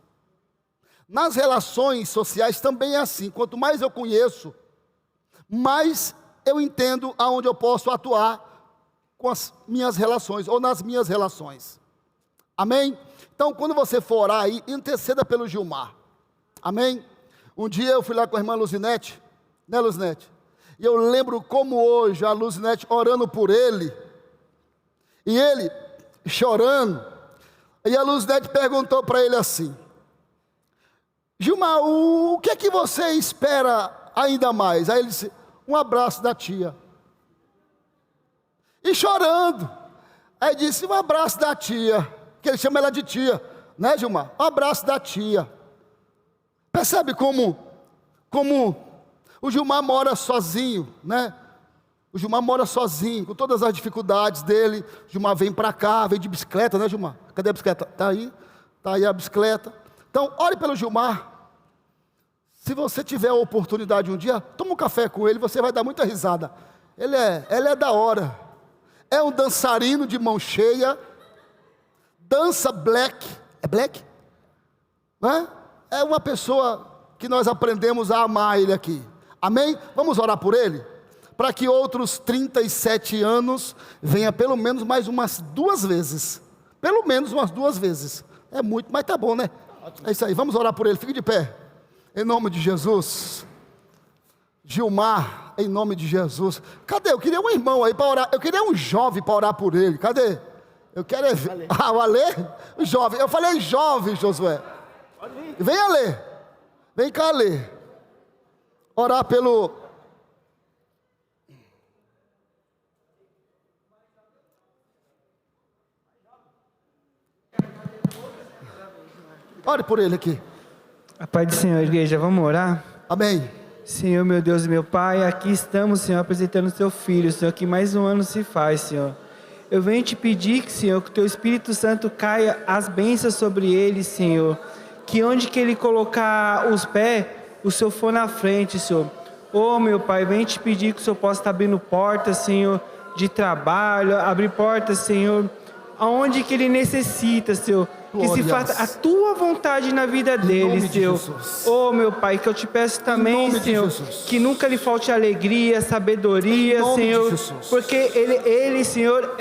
Nas relações sociais também é assim. Quanto mais eu conheço, mais eu entendo aonde eu posso atuar com as minhas relações, ou nas minhas relações. Amém? Então, quando você for orar aí, interceda pelo Gilmar. Amém? Um dia eu fui lá com a irmã Luzinete, né, Luzinete? E eu lembro como hoje a Luzinete orando por ele, e ele chorando, e a Luzinete perguntou para ele assim: Gilmar, o que é que você espera ainda mais? Aí ele disse: um abraço da tia. E chorando, aí disse: um abraço da tia, que ele chama ela de tia, né, Gilmar? Um abraço da tia. Percebe como o Gilmar mora sozinho, né? O Gilmar mora sozinho, com todas as dificuldades dele. O Gilmar vem para cá, vem de bicicleta, né, Gilmar? Cadê a bicicleta? Está aí a bicicleta. Então, ore pelo Gilmar. Se você tiver a oportunidade um dia, toma um café com ele, você vai dar muita risada. Ele é da hora. É um dançarino de mão cheia, dança black. É black? Né? É uma pessoa que nós aprendemos a amar ele aqui. Amém? Vamos orar por ele? Para que outros 37 anos venha pelo menos mais umas 2 vezes. Pelo menos umas 2 vezes. É muito, mas tá bom, né? É isso aí, vamos orar por ele. Fique de pé. Em nome de Jesus. Gilmar, em nome de Jesus. Cadê? Eu queria um irmão aí para orar. Eu queria um jovem para orar por ele. Cadê? Eu quero é ver. Ah, o Alê? O jovem. Eu falei jovem, Josué. Vem, Alê. Vem cá, Alê. Orar pelo... Ore por ele aqui. A paz do Senhor, igreja, vamos orar? Amém. Senhor, meu Deus e meu Pai, aqui estamos, Senhor, apresentando o Teu Filho, Senhor, que mais um ano se faz, Senhor. Eu venho te pedir, Senhor, que o Teu Espírito Santo caia as bênçãos sobre ele, Senhor. Que onde que ele colocar os pés, o Senhor for na frente, Senhor. Oh, meu Pai, venho te pedir que o Senhor possa estar abrindo portas, Senhor, de trabalho, abrir portas, Senhor, aonde que ele necessita, Senhor. Que se faça a Tua vontade na vida dele, Senhor. Oh, meu Pai, que eu te peço também, Senhor, que nunca lhe falte alegria, sabedoria, Senhor. Porque ele, Senhor,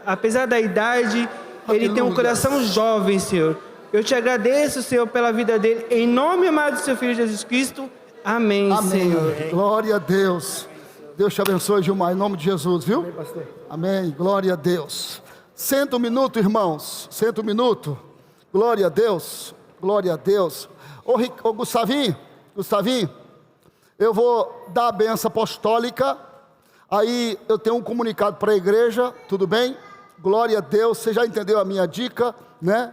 apesar da idade, ele tem um coração jovem, Senhor. Eu te agradeço, Senhor, pela vida dele. Em nome amado do Seu Filho Jesus Cristo. Amém, Senhor. Glória a Deus. Deus te abençoe, Gilmar, em nome de Jesus, viu? Amém. Glória a Deus. Senta um minuto, irmãos. Senta um minuto. Glória a Deus. Glória a Deus. Ô Gustavinho, eu vou dar a benção apostólica. Aí eu tenho um comunicado para a igreja. Tudo bem? Glória a Deus. Você já entendeu a minha dica, né?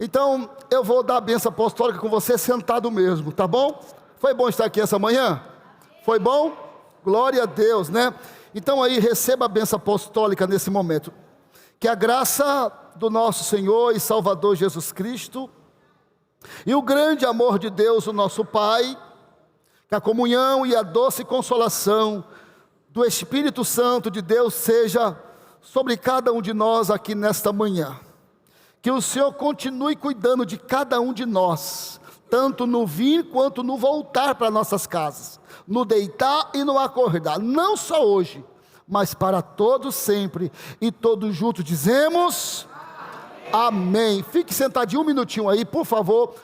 Então eu vou dar a benção apostólica com você sentado mesmo, tá bom? Foi bom estar aqui essa manhã? Foi bom? Glória a Deus, né? Então aí receba a benção apostólica nesse momento. Que a graça do nosso Senhor e Salvador Jesus Cristo, e o grande amor de Deus, o nosso Pai, que a comunhão e a doce consolação do Espírito Santo de Deus seja sobre cada um de nós aqui nesta manhã. Que o Senhor continue cuidando de cada um de nós, tanto no vir quanto no voltar para nossas casas, no deitar e no acordar, não só hoje, mas para todos sempre, e todos juntos dizemos amém. Fique sentadinho um minutinho aí, por favor.